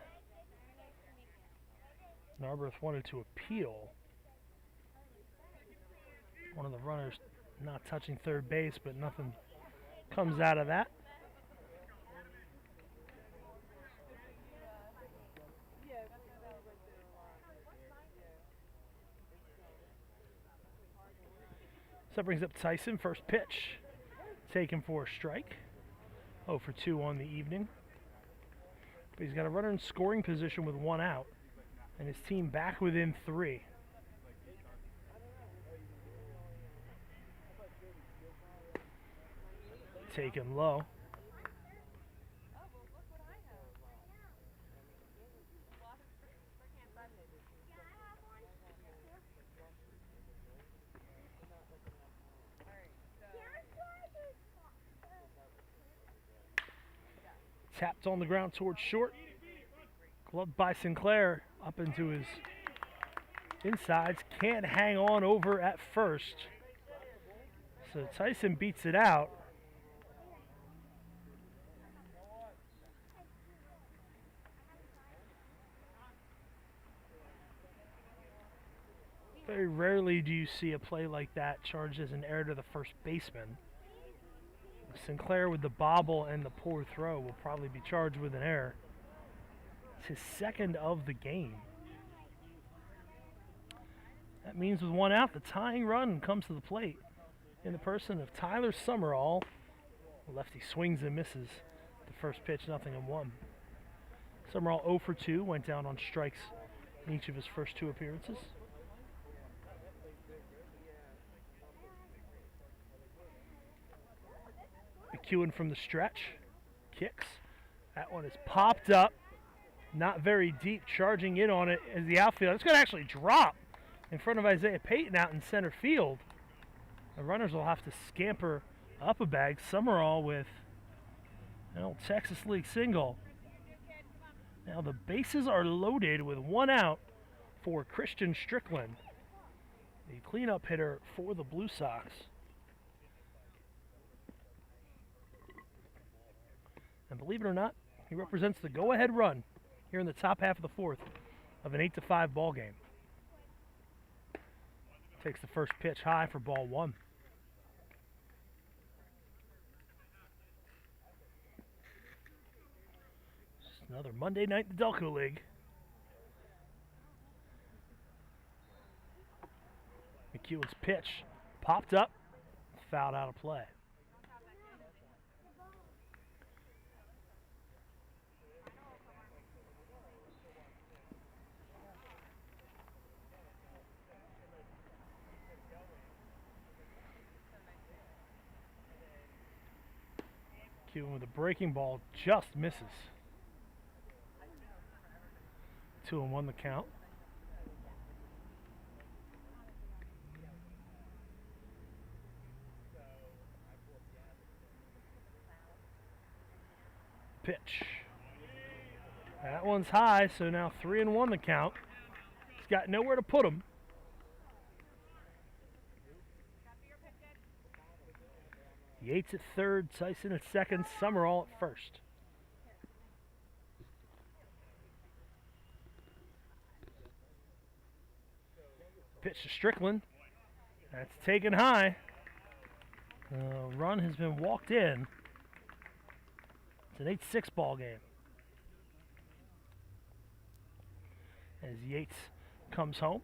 Narberth wanted to appeal. One of the runners not touching third base, but nothing comes out of that. So that brings up Tyson. First pitch taken for a strike. 0 for 2 on the evening. But he's got a runner in scoring position with 1 out, and his team back within 3. Taken low. Tapped on the ground towards short. Gloved by Sinclair up into his insides. Can't hang on over at first. So Tyson beats it out. Very rarely do you see a play like that charged as an error to the first baseman. Sinclair with the bobble and the poor throw will probably be charged with an error. It's his second of the game. That means with 1 out, the tying run comes to the plate in the person of Tyler Summerall. Lefty swings and misses. The first pitch, 0-1. Summerall 0 for 2, went down on strikes in each of his first 2 appearances. McEwen from the stretch, kicks. That one is popped up, not very deep, charging in on it as the outfield. It's going to actually drop in front of Isaiah Payton out in center field. The runners will have to scamper up a bag. Summerall with an old Texas League single. Now the bases are loaded with 1 out for Christian Strickland, the cleanup hitter for the Blue Sox. And believe it or not, he represents the go-ahead run here in the top half of the 4th of an 8-5 ball game. Takes the first pitch high for ball 1. Just another Monday night in the Delco League. McEwen's pitch popped up, fouled out of play. With a breaking ball, just misses. 2-1 the count. Pitch. That one's high, so now 3-1 the count. He's got nowhere to put him. Yates at third, Tyson at second, Summerall at first. Pitch to Strickland. That's taken high. The run has been walked in. It's an 8-6 ball game. As Yates comes home.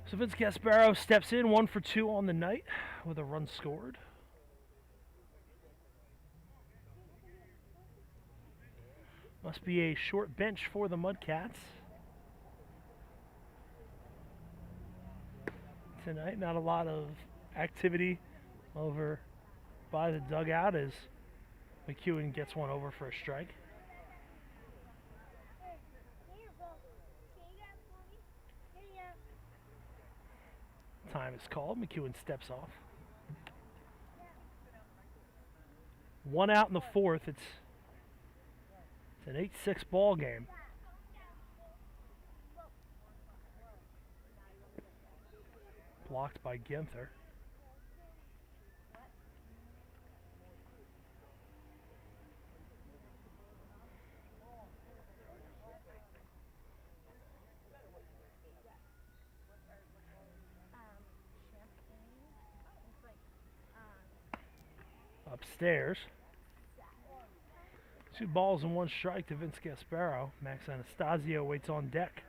So Vince Gasparo steps in, 1 for 2 on the night with a run scored. Must be a short bench for the Mudcats tonight. Not a lot of activity over by the dugout as McEwen gets one over for a strike. Time is called. McEwen steps off. 1 out in the fourth. It's an 8-6 ball game. Blocked by Ginther. Upstairs. 2 balls and 1 strike to Vince Gasparo. Max Anastasio waits on deck.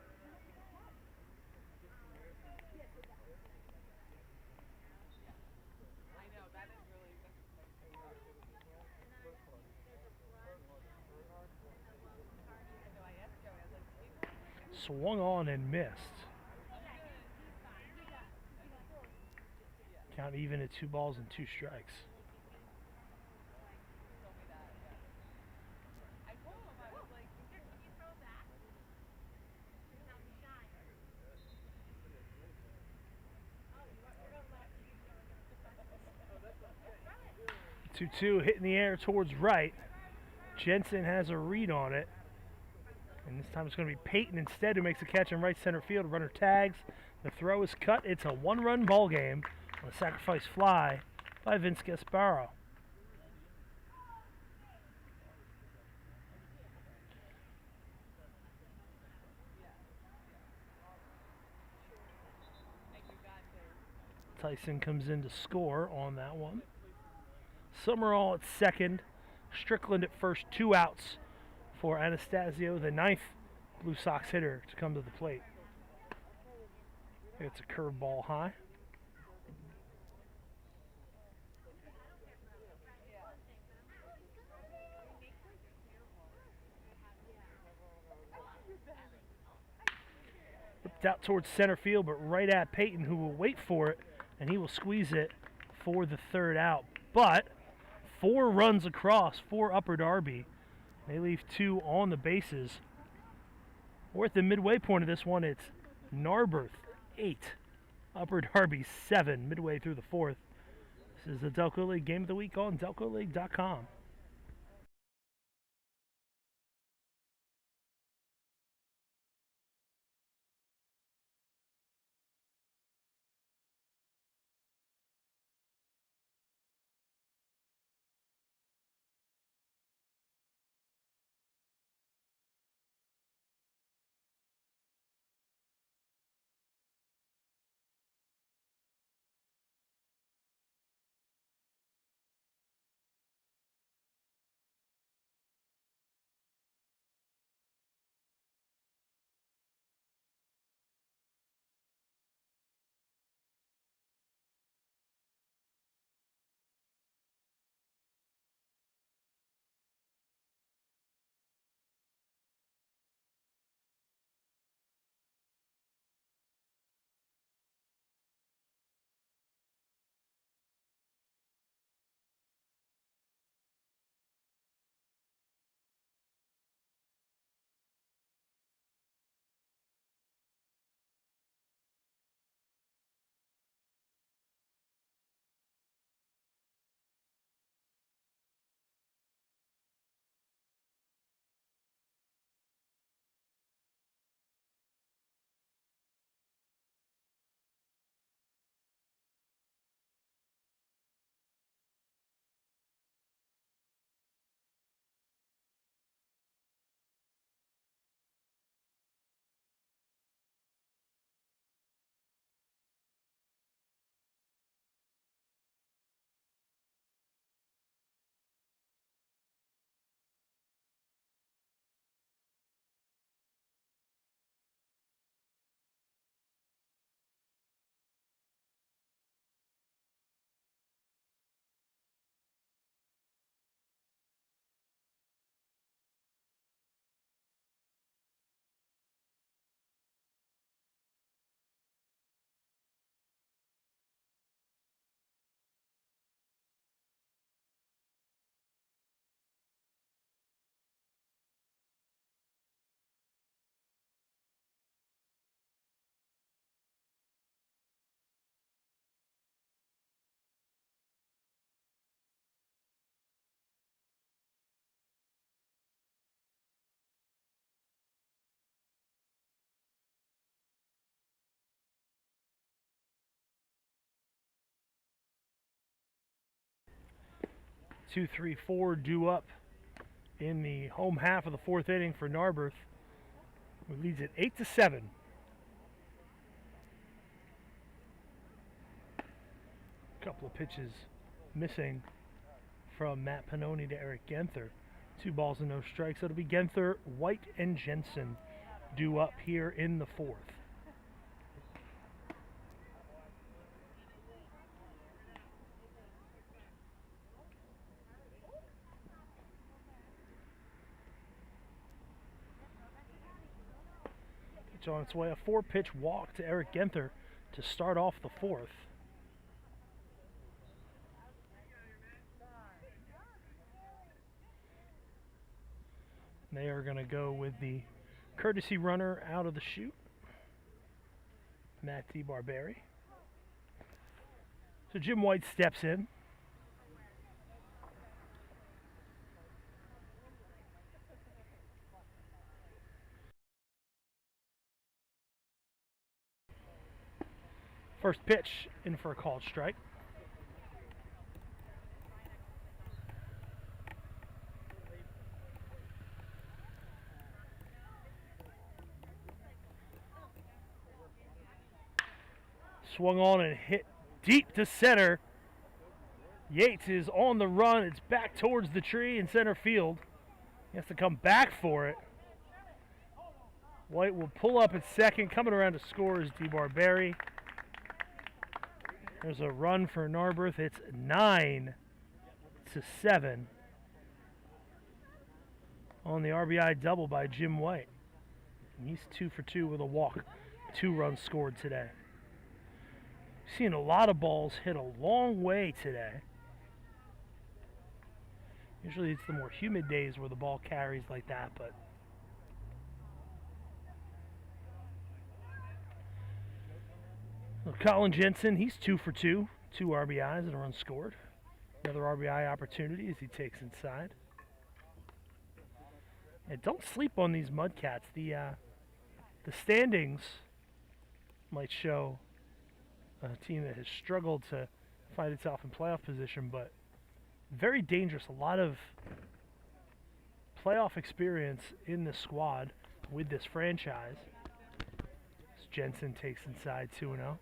Swung on and missed. Count even at 2 balls and 2 strikes. Two hit in the air towards right. Jensen has a read on it. And this time it's going to be Peyton instead who makes a catch in right center field. Runner tags. The throw is cut. It's a 1-run ball game on a sacrifice fly by Vince Gasparo. Tyson comes in to score on that one. Summerall at second. Strickland at first. 2 outs for Anastasio, the 9th Blue Sox hitter to come to the plate. It's a curveball high. Ripped out towards center field, but right at Peyton, who will wait for it, and he will squeeze it for the 3rd out. But 4 runs across for Upper Darby. They leave 2 on the bases. We're at the midway point of this one. It's Narberth 8, Upper Darby 7, midway through the 4th. This is the Delco League Game of the Week on DelcoLeague.com. 2, 3, 4 due up in the home half of the fourth inning for Narberth, who leads it 8-7. A couple of pitches missing from Matt Pannoni to Eric Genther. 2 balls and no strikes. So it'll be Genther, White, and Jensen due up here in the fourth. Pitch on its way, a 4-pitch walk to Eric Genther to start off the fourth. They are going to go with the courtesy runner out of the chute, Matt DeBarberry. So Jim White steps in. First pitch in for a called strike. Swung on and hit deep to center. Yates is on the run. It's back towards the tree in center field. He has to come back for it. White will pull up at second. Coming around to score is DeBarberry. There's a run for Narberth. It's 9-7 on the RBI double by Jim White. And he's 2 for 2 with a walk. 2 runs scored today. Seen a lot of balls hit a long way today. Usually it's the more humid days where the ball carries like that, but Colin Jensen, he's 2 for 2. 2 RBIs and a run scored. Another RBI opportunity as he takes inside. And don't sleep on these Mudcats. The standings might show a team that has struggled to find itself in playoff position, but very dangerous. A lot of playoff experience in this squad with this franchise. As Jensen takes inside 2-0.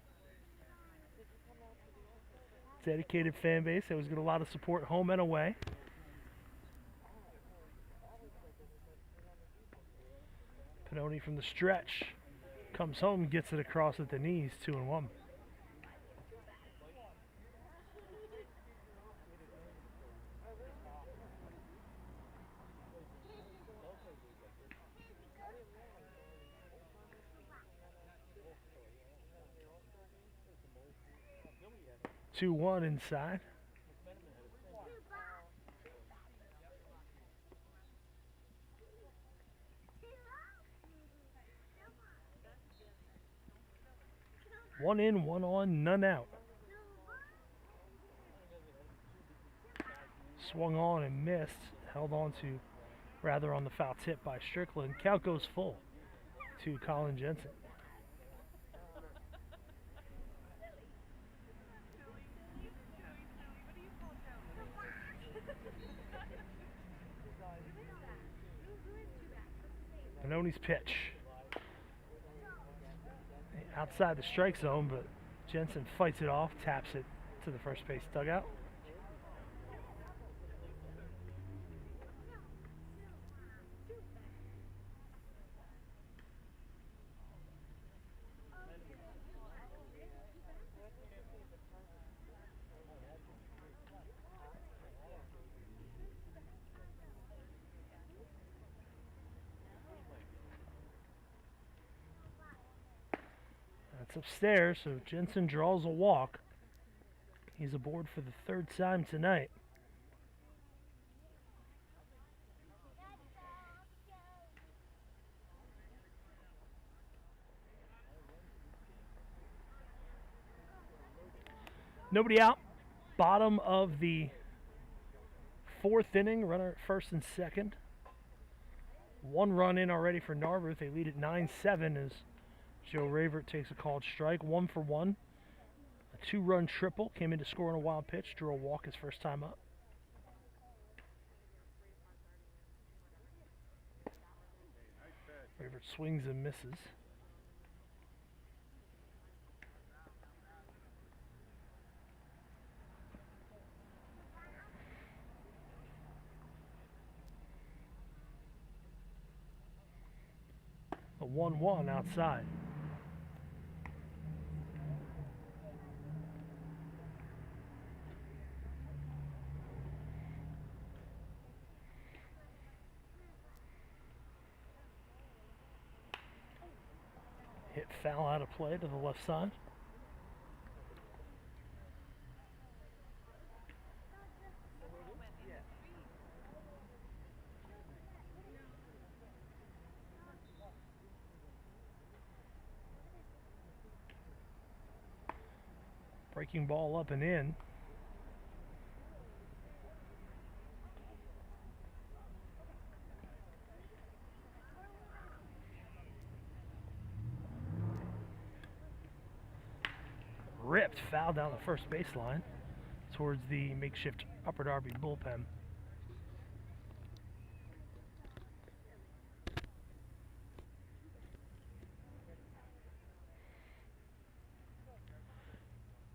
Dedicated fan base that was getting a lot of support home and away. Pannoni from the stretch comes home, gets it across at the knees, 2-1. Two one inside. One in, one on, none out. Swung on and missed. Held on to, rather on the foul tip by Strickland. Count goes full to Colin Jensen. Pannoni's pitch. Outside the strike zone, but Jensen fights it off, taps it to the first base dugout. That's upstairs, so Jensen draws a walk. He's aboard for the 3rd time tonight. Nobody out. Bottom of the 4th inning. Runner at first and second. 1 run in already for Narberth. They lead at 9-7 as Joe Ravert takes a called strike. 1 for 1. A 2-run triple. Came in to score on a wild pitch. Drew a walk his first time up. Raver swings and misses. A 1-1 outside. Hit foul out of play to the left side. Breaking ball up and in. Ripped foul down the first baseline towards the makeshift Upper Darby bullpen.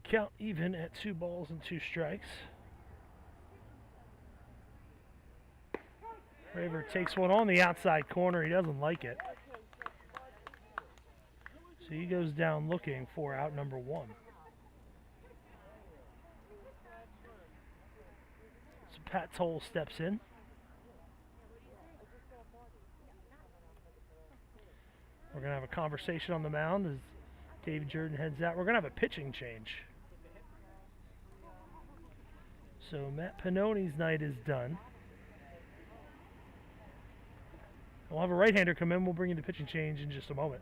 Count even at 2 balls and 2 strikes. Raver takes one on the outside corner. He doesn't like it. So he goes down looking for out number 1. So Pat Toll steps in. We're going to have a conversation on the mound as David Jordan heads out. We're going to have a pitching change. So Matt Pannoni's night is done. We'll have a right-hander come in. We'll bring you the pitching change in just a moment.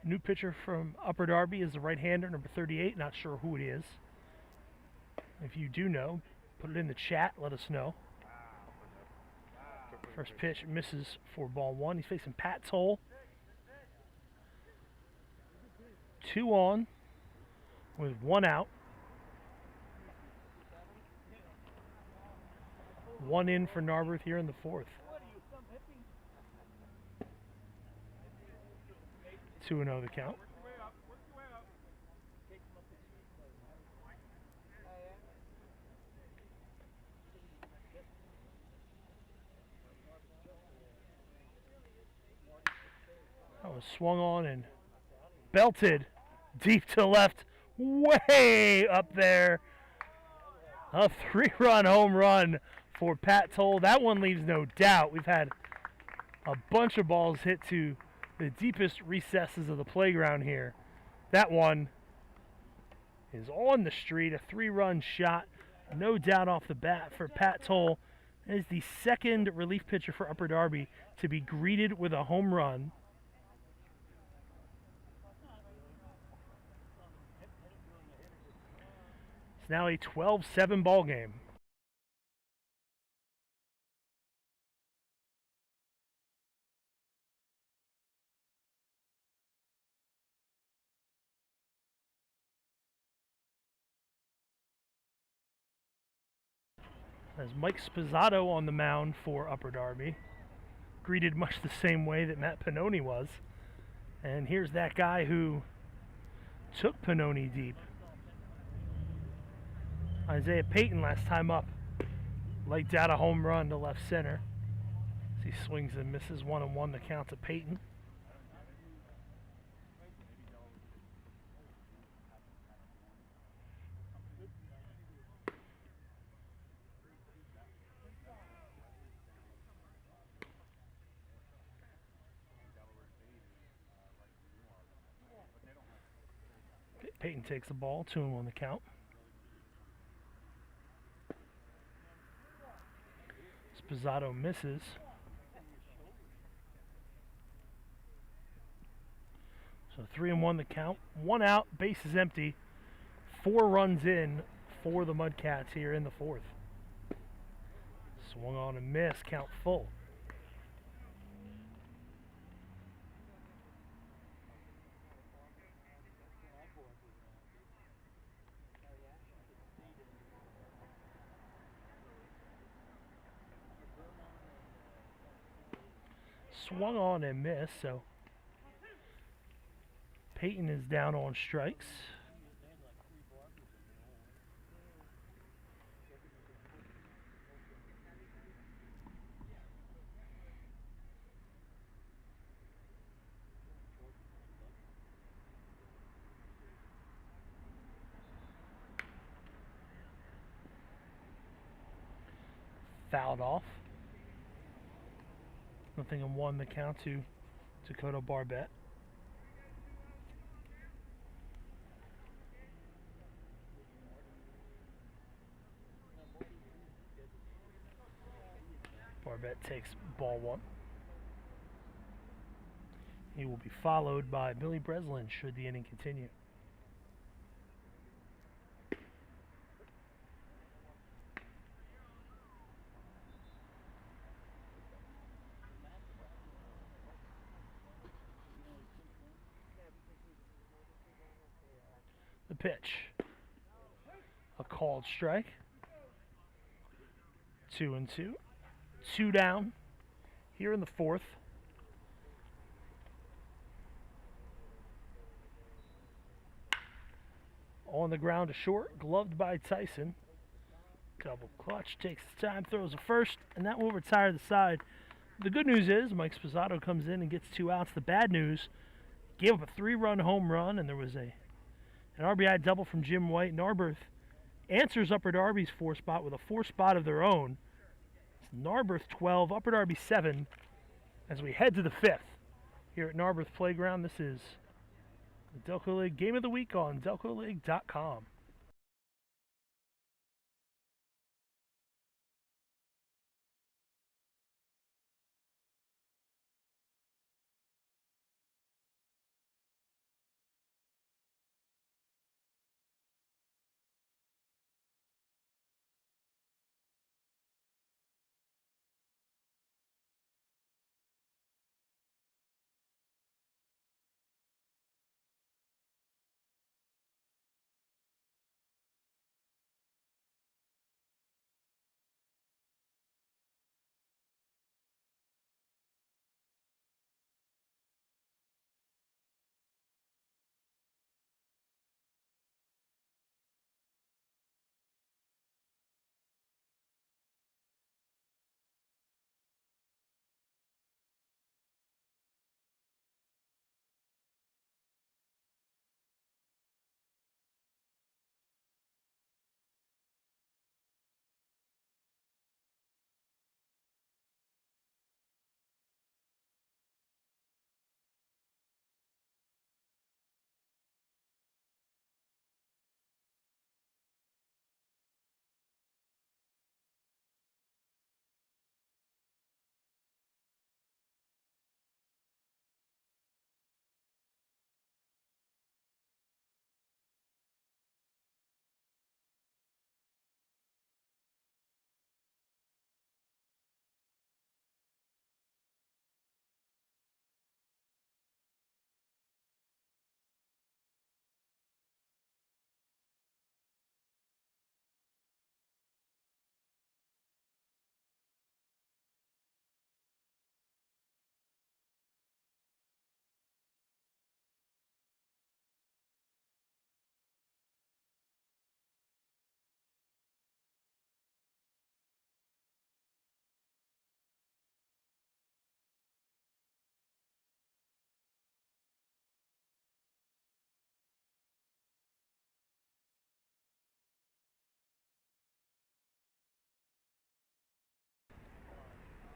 New pitcher from Upper Darby is the right-hander, number 38. Not sure who it is. If you do know, put it in the chat. Let us know. First pitch misses for ball 1. He's facing Pat Toll. 2 on with 1 out. 1 in for Narberth here in the 4th. 2-0 the count. That was swung on and belted Deep to left, way up there. A 3-run home run for Pat Toll. That one leaves no doubt. We've had a bunch of balls hit to the deepest recesses of the playground here. That one is on the street, a 3-run shot, no doubt off the bat for Pat Toll. That is the second relief pitcher for Upper Darby to be greeted with a home run. It's now a 12-7 ball game. As Mike Spizzato on the mound for Upper Darby, greeted much the same way that Matt Pannoni was. And here's that guy who took Pannoni deep. Isaiah Payton last time up, liked out a home run to left center. As he swings and misses, 1-1 the count to Payton. Payton takes the ball, 2-1 the count. Spizzato misses. So 3-1 the count. 1 out, base is empty. 4 runs in for the Mudcats here in the 4th. Swung on and missed, count full. Swung on and missed, so Payton is down on strikes. Fouled off. 0-1 the count to Dakota Barbette. Barbette takes ball 1. He will be followed by Billy Breslin should the inning continue. The pitch. A called strike. 2-2. 2 down here in the 4th. On the ground to short, gloved by Tyson. Double clutch, takes his time, throws a first, and that will retire the side. The good news is Mike Spizzato comes in and gets 2 outs. The bad news, gave up a 3-run home run, and there was an RBI double from Jim White. Narberth answers Upper Darby's 4 spot with a 4 spot of their own. It's Narberth 12, Upper Darby 7, as we head to the 5th here at Narberth Playground. This is the Delco League Game of the Week on DelcoLeague.com.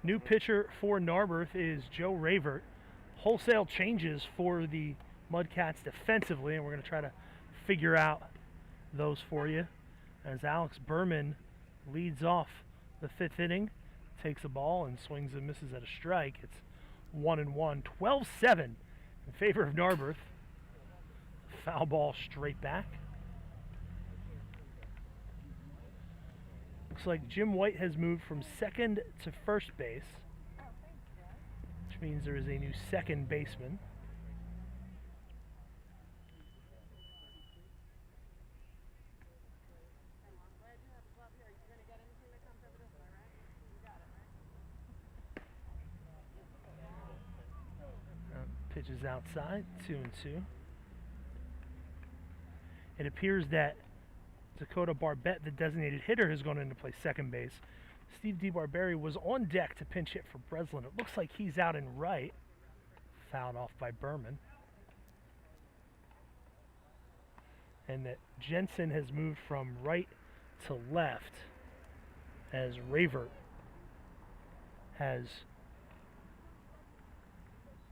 New pitcher for Narberth is Joe Ravert. Wholesale changes for the Mudcats defensively, and we're going to try to figure out those for you as Alex Berman leads off the 5th inning, takes a ball and swings and misses at a strike. It's 1-1, 12-7 in favor of Narberth. Foul ball straight back. Looks like Jim White has moved from second to first base, which means there is a new second baseman. Pitches outside, 2-2. It appears that Dakota Barbette, the designated hitter, has gone into play second base. Steve DeBarberry was on deck to pinch hit for Breslin. It looks like he's out in right. Fouled off by Berman. And that Jensen has moved from right to left as Ravert has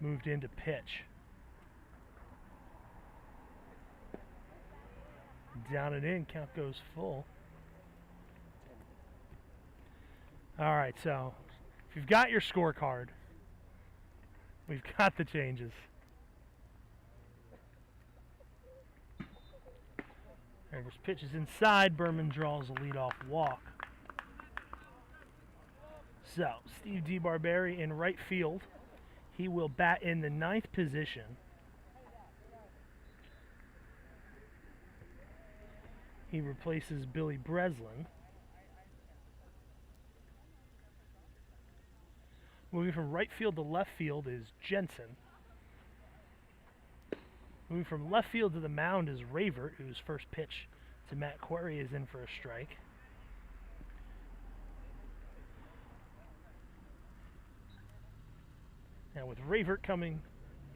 moved into pitch. Down and in, count goes full. All right, so if you've got your scorecard, we've got the changes. There's pitches inside. Berman draws a leadoff walk. So Steve DeBarberry in right field. He will bat in the 9th position. He replaces Billy Breslin. Moving from right field to left field is Jensen. Moving from left field to the mound is Ravert, whose first pitch to Matt Quarry is in for a strike. Now with Ravert coming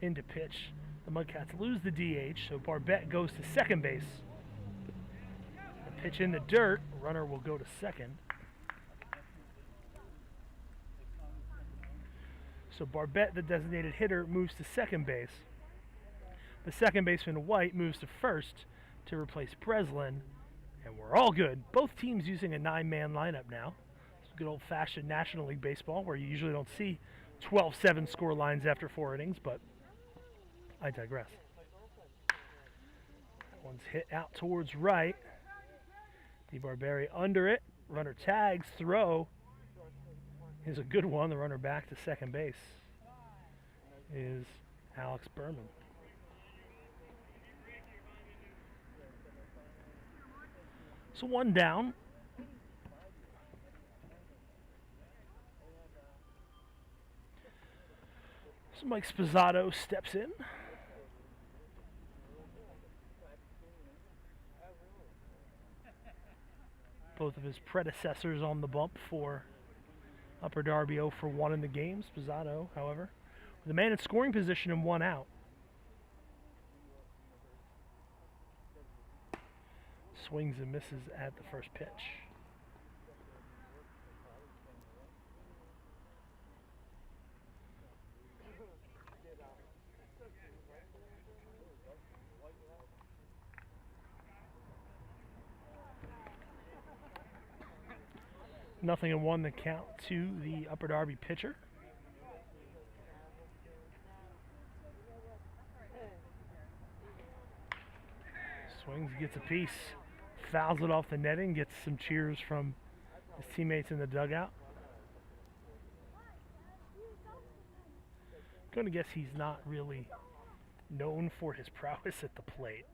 into pitch, the Mudcats lose the DH, so Barbette goes to second base. The pitch in the dirt, runner will go to second. So Barbette, the designated hitter, moves to second base. The second baseman, White, moves to first to replace Breslin, and we're all good. Both teams using a 9-man lineup now. It's good old-fashioned National League baseball where you usually don't see 12-7 score lines after 4 innings, but I digress. That one's hit out towards right. DeBarberry under it. Runner tags, throw is a good one. The runner back to second base is Alex Berman. So one down. So Mike Spizzato steps in. Both of his predecessors on the bump for Upper Darby 0 for 1 in the game. Spizzato, however, with a man in scoring position and 1 out. Swings and misses at the first pitch. Nothing in 1 the count to the Upper Darby pitcher. Swings, gets a piece, fouls it off the netting, gets some cheers from his teammates in the dugout. I'm going to guess he's not really known for his prowess at the plate.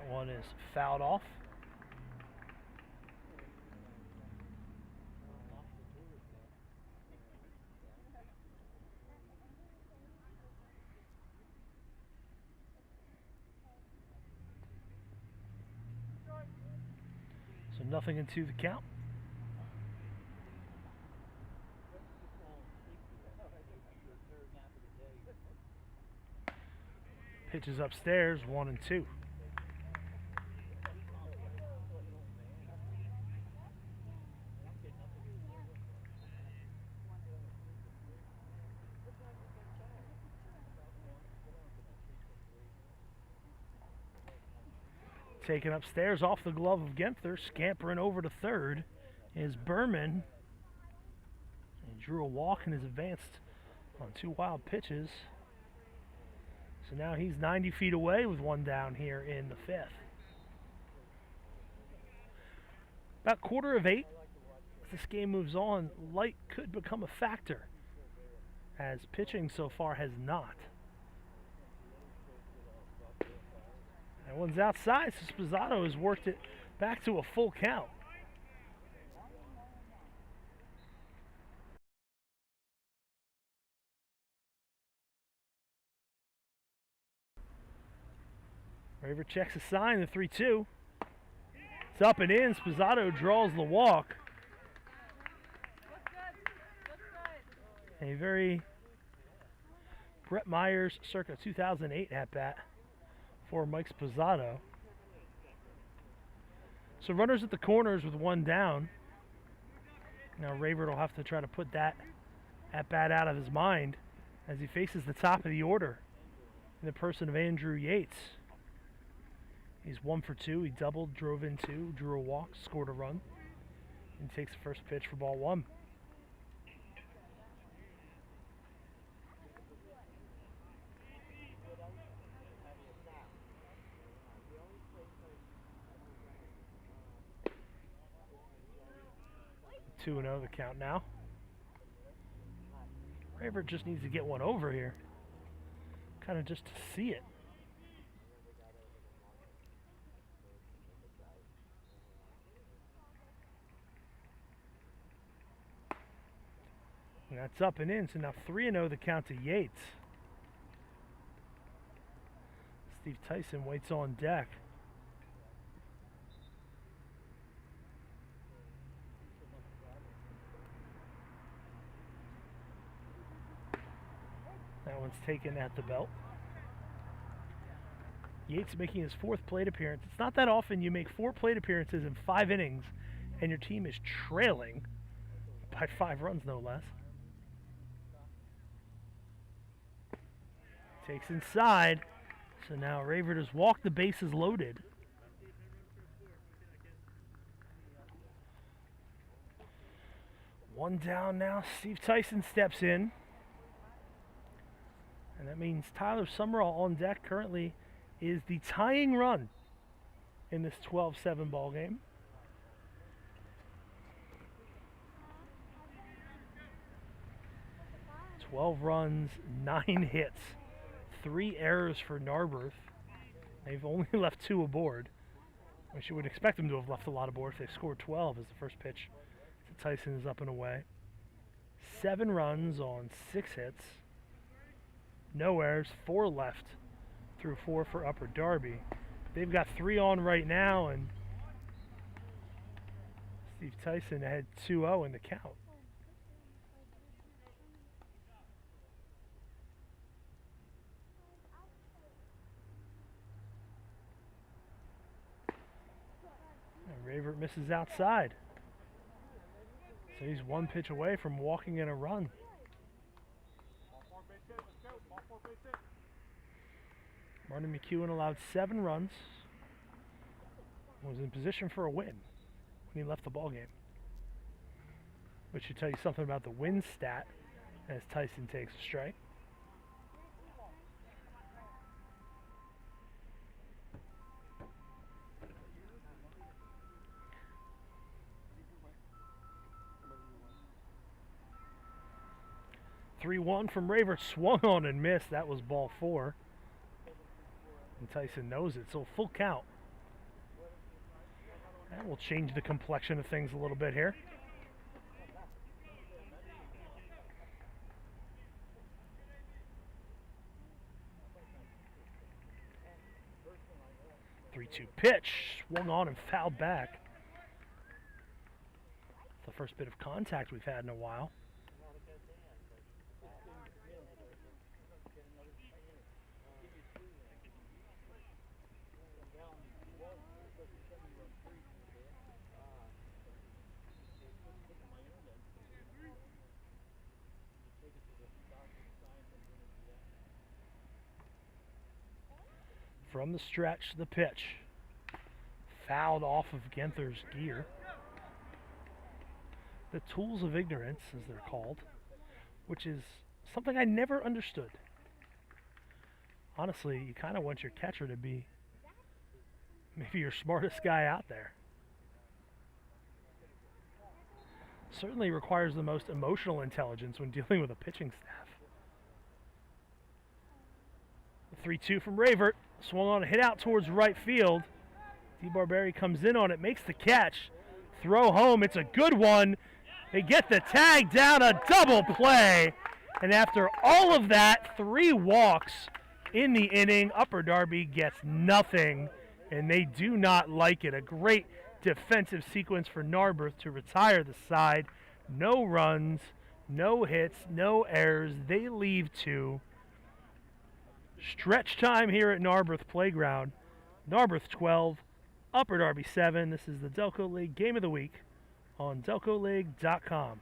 One is fouled off. So nothing into the count. Pitches upstairs, 1-2. Taken upstairs off the glove of Genther, scampering over to third is Berman. He drew a walk and is advanced on 2 wild pitches. So now he's 90 feet away with 1 down here in the 5th. About 7:15 as this game moves on, light could become a factor, as pitching so far has not. That one's outside, so Sposato has worked it back to a full count. Raver checks a sign, the 3-2. It's up and in. Sposato draws the walk. A very Brett Myers circa 2008 at-bat for Mike Sposato. So runners at the corners with 1 down. Now Raver will have to try to put that at-bat out of his mind as he faces the top of the order in the person of Andrew Yates. He's 1 for 2. He doubled, drove in 2, drew a walk, scored a run, and takes the first pitch for ball 1. Two and 0 the count now. Raver just needs to get one over here, kind of just to see it. And that's up and in, so now 3-0 the count to Yates. Steve Tyson waits on deck. That one's taken at the belt. Yates making his 4th plate appearance. It's not that often you make 4 plate appearances in 5 innings and your team is trailing by 5 runs, no less. Takes inside, so now Raver just walked the bases loaded. One down now. Steve Tyson steps in. And that means Tyler Summerall on deck currently is the tying run in this 12-7 ball game. "12 runs, 9 hits, 3 errors for Narberth. They've only left 2 aboard, which you would expect them to have left a lot aboard if they scored 12 as the first pitch to Tyson is up and away. 7 runs on 6 hits. No errors, 4 left through 4 for Upper Darby. They've got 3 on right now, and Steve Tyson had 2-0 in the count. And Raver misses outside. So he's 1 pitch away from walking in a run. Martin McEwen allowed 7 runs, was in position for a win when he left the ballgame, which should tell you something about the win stat as Tyson takes a strike. "3-1 from Raver, swung on and missed. That was ball 4. And Tyson knows it, so full count. That will change the complexion of things a little bit here. "3-2 pitch, swung on and fouled back. It's the first bit of contact we've had in a while. From the stretch, the pitch. Fouled off of Genther's gear. The tools of ignorance, as they're called, which is something I never understood. Honestly, you kind of want your catcher to be maybe your smartest guy out there. Certainly requires the most emotional intelligence when dealing with a pitching staff. The 3-2 from Ravert. Swung on a hit out towards right field. DeBarberry comes in on it, makes the catch. Throw home, it's a good one. They get the tag down, a double play. And after all of that, 3 walks in the inning. Upper Darby gets nothing, and they do not like it. A great defensive sequence for Narberth to retire the side. No runs, no hits, no errors. They leave 2. Stretch time here at Narberth Playground. Narberth 12, Upper Darby 7. This is the Delco League Game of the Week on DelcoLeague.com.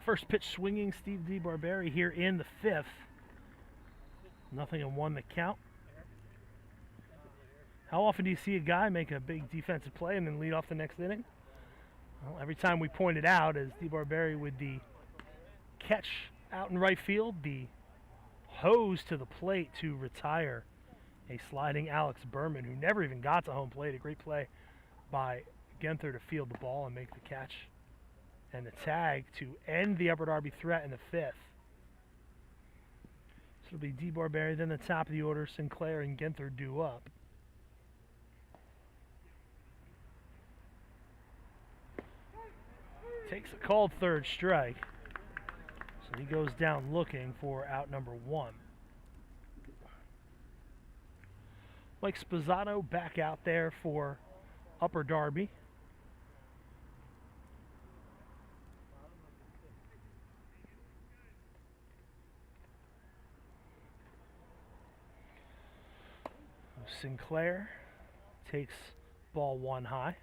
First pitch swinging, Steve DeBarberry here in the 5th. 0-1 the count. How often do you see a guy make a big defensive play and then lead off the next inning? Well, every time we point it out, as DeBarberry with the catch out in right field, the hose to the plate to retire a sliding Alex Berman, who never even got to home plate. A great play by Genther to field the ball and make the catch. And the tag to end the Upper Darby threat in the 5th. So it'll be DeBarberry, then the top of the order, Sinclair and Genther due up. Takes a called third strike. So he goes down looking for out number 1. Mike Sposato back out there for Upper Darby. Sinclair takes ball 1 high.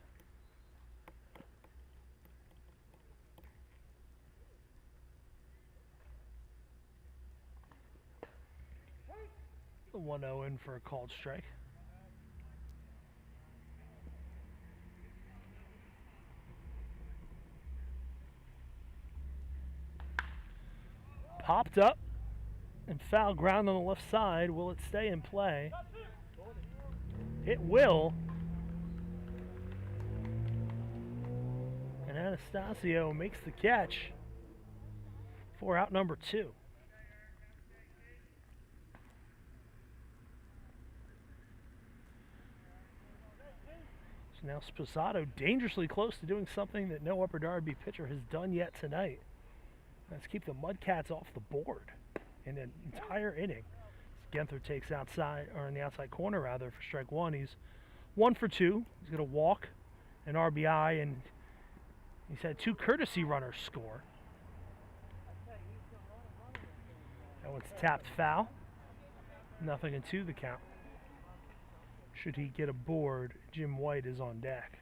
The 1-0 in for a called strike. popped up and foul ground on the left side. Will it stay in play? It will. And Anastasio makes the catch for out number 2. So now Sposato dangerously close to doing something that no Upper Darby pitcher has done yet tonight. Let's keep the Mudcats off the board in an entire inning. Genther takes outside, or in the outside corner rather, for strike 1. He's 1 for 2. He's going to walk an RBI, and he's had 2 courtesy runners score. That one's tapped foul. 0-2 the count. Should he get aboard, Jim White is on deck.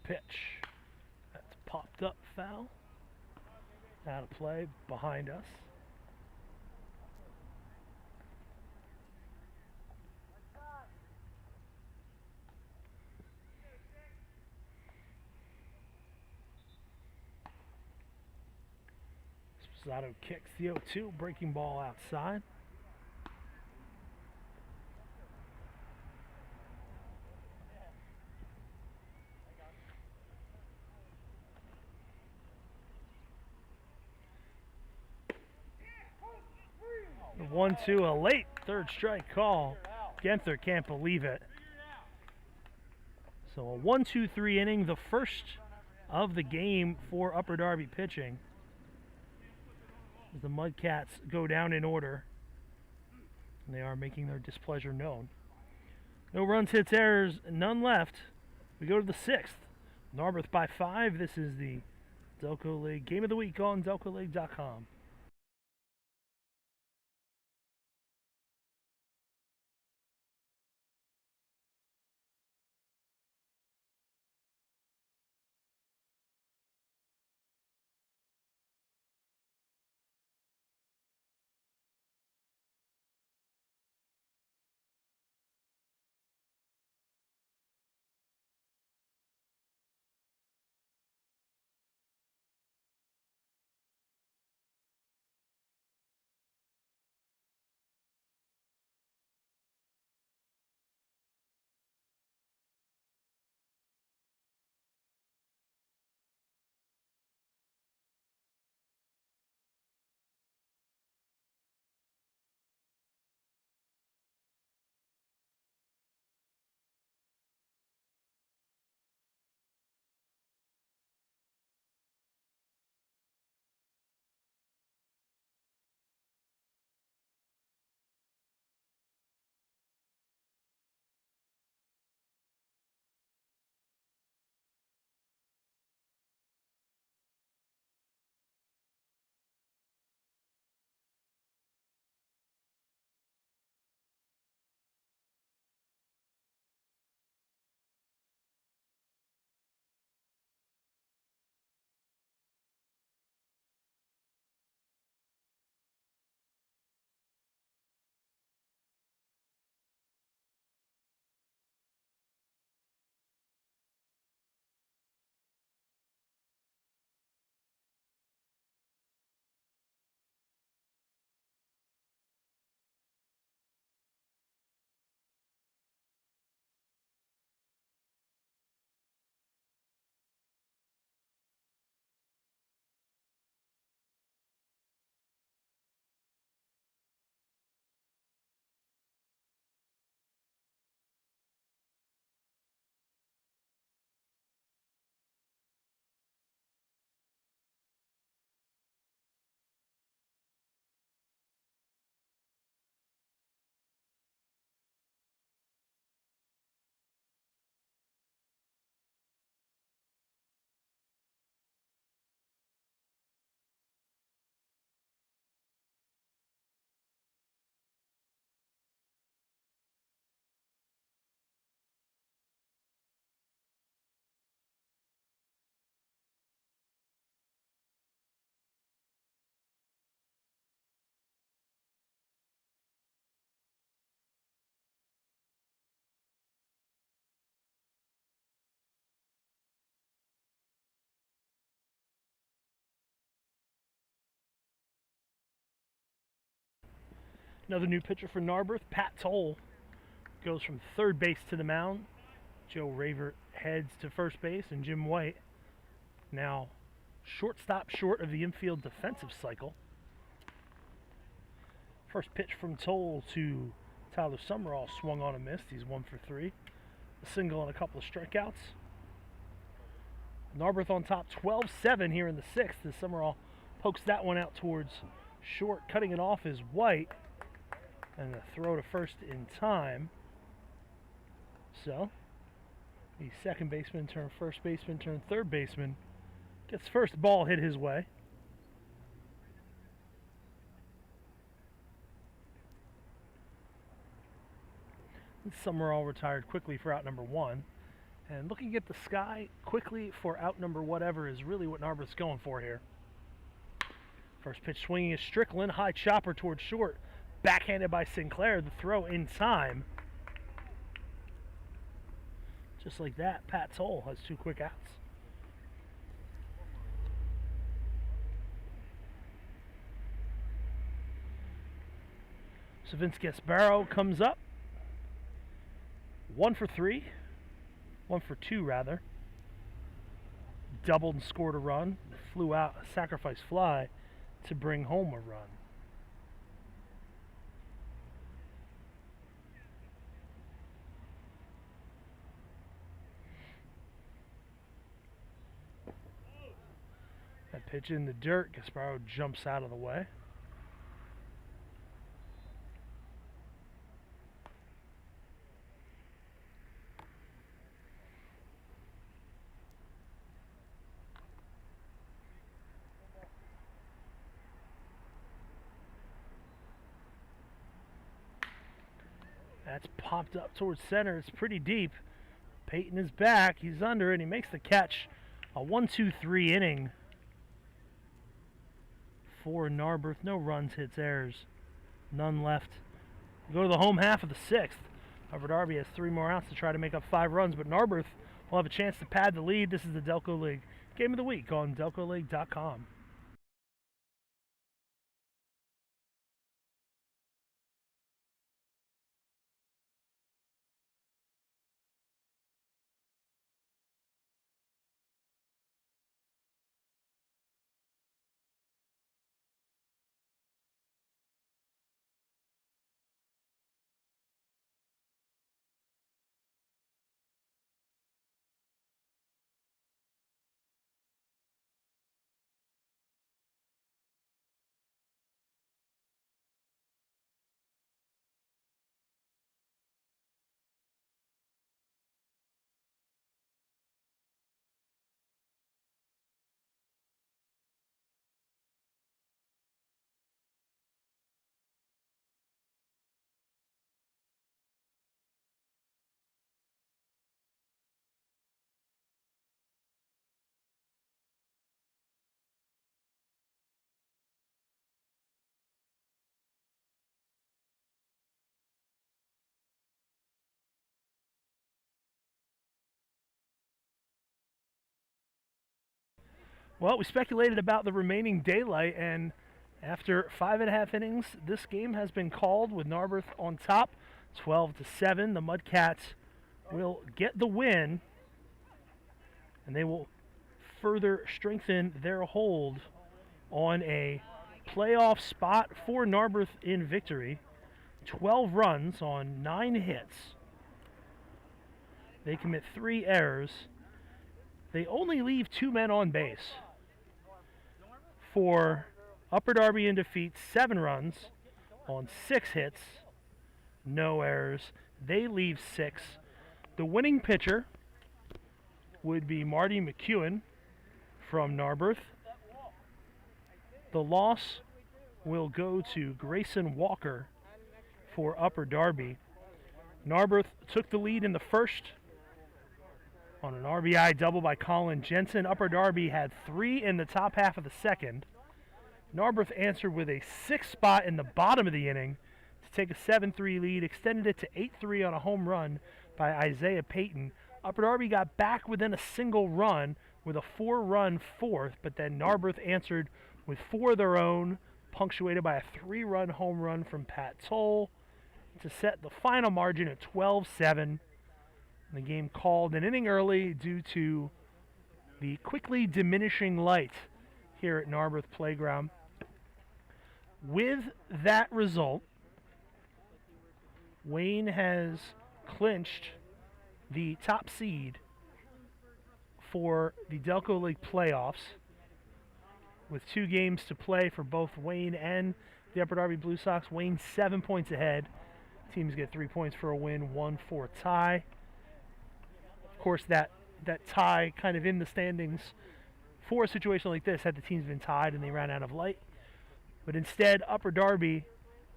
Pitch. That's popped up foul. Out of play behind us. Sposato kicks the 0-2, breaking ball outside. The 1-2, a late third strike call. Genther can't believe it. So a 1-2-3 inning, the first of the game for Upper Darby pitching. As the Mudcats go down in order, and they are making their displeasure known. No runs, hits, errors, none left. We go to the 6th. Narberth by 5. This is the Delco League Game of the Week on DelcoLeague.com. Another new pitcher for Narberth, Pat Toll, goes from third base to the mound. Joe Raver heads to first base, and Jim White now shortstop short of the infield defensive cycle. First pitch from Toll to Tyler Summerall swung on and missed. He's 1 for 3. A single and a couple of strikeouts. Narberth on top 12-7 here in the 6th as Summerall pokes that one out towards short. Cutting it off is White. And a throw to first in time. So, the second baseman turned first baseman turned third baseman gets first ball hit his way. And Summerall retired quickly for out number 1. And looking at the sky quickly for out number whatever is really what Narberth's going for here. First pitch swinging is Strickland. High chopper towards short. Backhanded by Sinclair. The throw in time. Just like that, Pat Toll has 2 quick outs. So Vince Gasparro comes up. 1 for 3. 1 for 2, rather. Doubled and scored a run. Flew out a sacrifice fly to bring home a run. That pitch in the dirt. Gasparro jumps out of the way. That's popped up towards center. It's pretty deep. Peyton is back. He's under it. He makes the catch. A 1-2-3 inning for Narberth. No runs, hits, errors. None left. We go to the home half of the 6th. However, Darby has 3 more outs to try to make up 5 runs, but Narberth will have a chance to pad the lead. This is the Delco League Game of the Week on DelcoLeague.com. Well, we speculated about the remaining daylight, and after 5.5 innings, this game has been called with Narberth on top, 12-7. The Mudcats will get the win, and they will further strengthen their hold on a playoff spot for Narberth in victory. 12 runs on 9 hits. They commit 3 errors. They only leave 2 men on base. For Upper Darby in defeat, 7 runs on 6 hits, no errors. They leave 6. The winning pitcher would be Marty McEwen from Narberth. The loss will go to Grayson Walker for Upper Darby. Narberth took the lead in the first on an RBI double by Colin Jensen. Upper Darby had 3 in the top half of the second. Narberth answered with a 6th spot in the bottom of the inning to take a 7-3 lead, extended it to 8-3 on a home run by Isaiah Payton. Upper Darby got back within a single run with a 4-run 4th, but then Narberth answered with 4 of their own, punctuated by a 3-run home run from Pat Toll to set the final margin at 12-7. The game called an inning early due to the quickly diminishing light here at Narberth Playground. With that result, Wayne has clinched the top seed for the Delco League playoffs with 2 games to play for both Wayne and the Upper Darby Blue Sox. Wayne 7 points ahead. Teams get 3 points for a win, 1 for a tie. Of course, that tie kind of in the standings for a situation like this had the teams been tied and they ran out of light. But instead, Upper Darby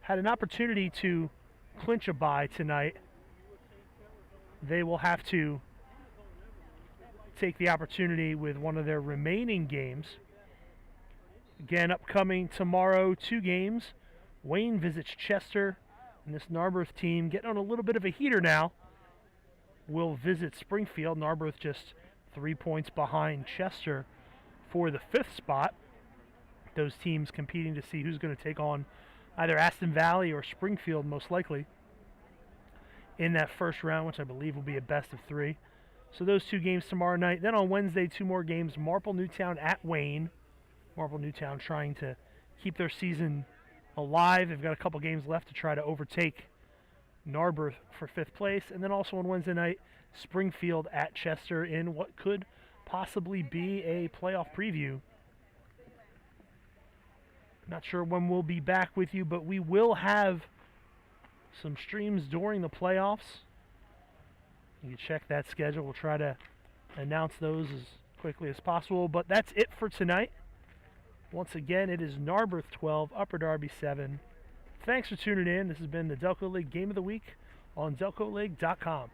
had an opportunity to clinch a bye tonight. They will have to take the opportunity with one of their remaining games. Again, upcoming tomorrow, 2 games. Wayne visits Chester, and this Narberth team, getting on a little bit of a heater now, will visit Springfield. Narberth just 3 points behind Chester for the 5th spot. Those teams competing to see who's going to take on either Aston Valley or Springfield, most likely, in that first round, which I believe will be a best of 3. So those 2 games tomorrow night. Then on Wednesday, 2 more games. Marple Newtown at Wayne. Marple Newtown trying to keep their season alive. They've got a couple games left to try to overtake Narberth for 5th place. And then also on Wednesday night, Springfield at Chester in what could possibly be a playoff preview. Not sure when we'll be back with you, but we will have some streams during the playoffs. You can check that schedule. We'll try to announce those as quickly as possible. But that's it for tonight. Once again, it is Narberth 12, Upper Darby 7. Thanks for tuning in. This has been the Delco League Game of the Week on DelcoLeague.com.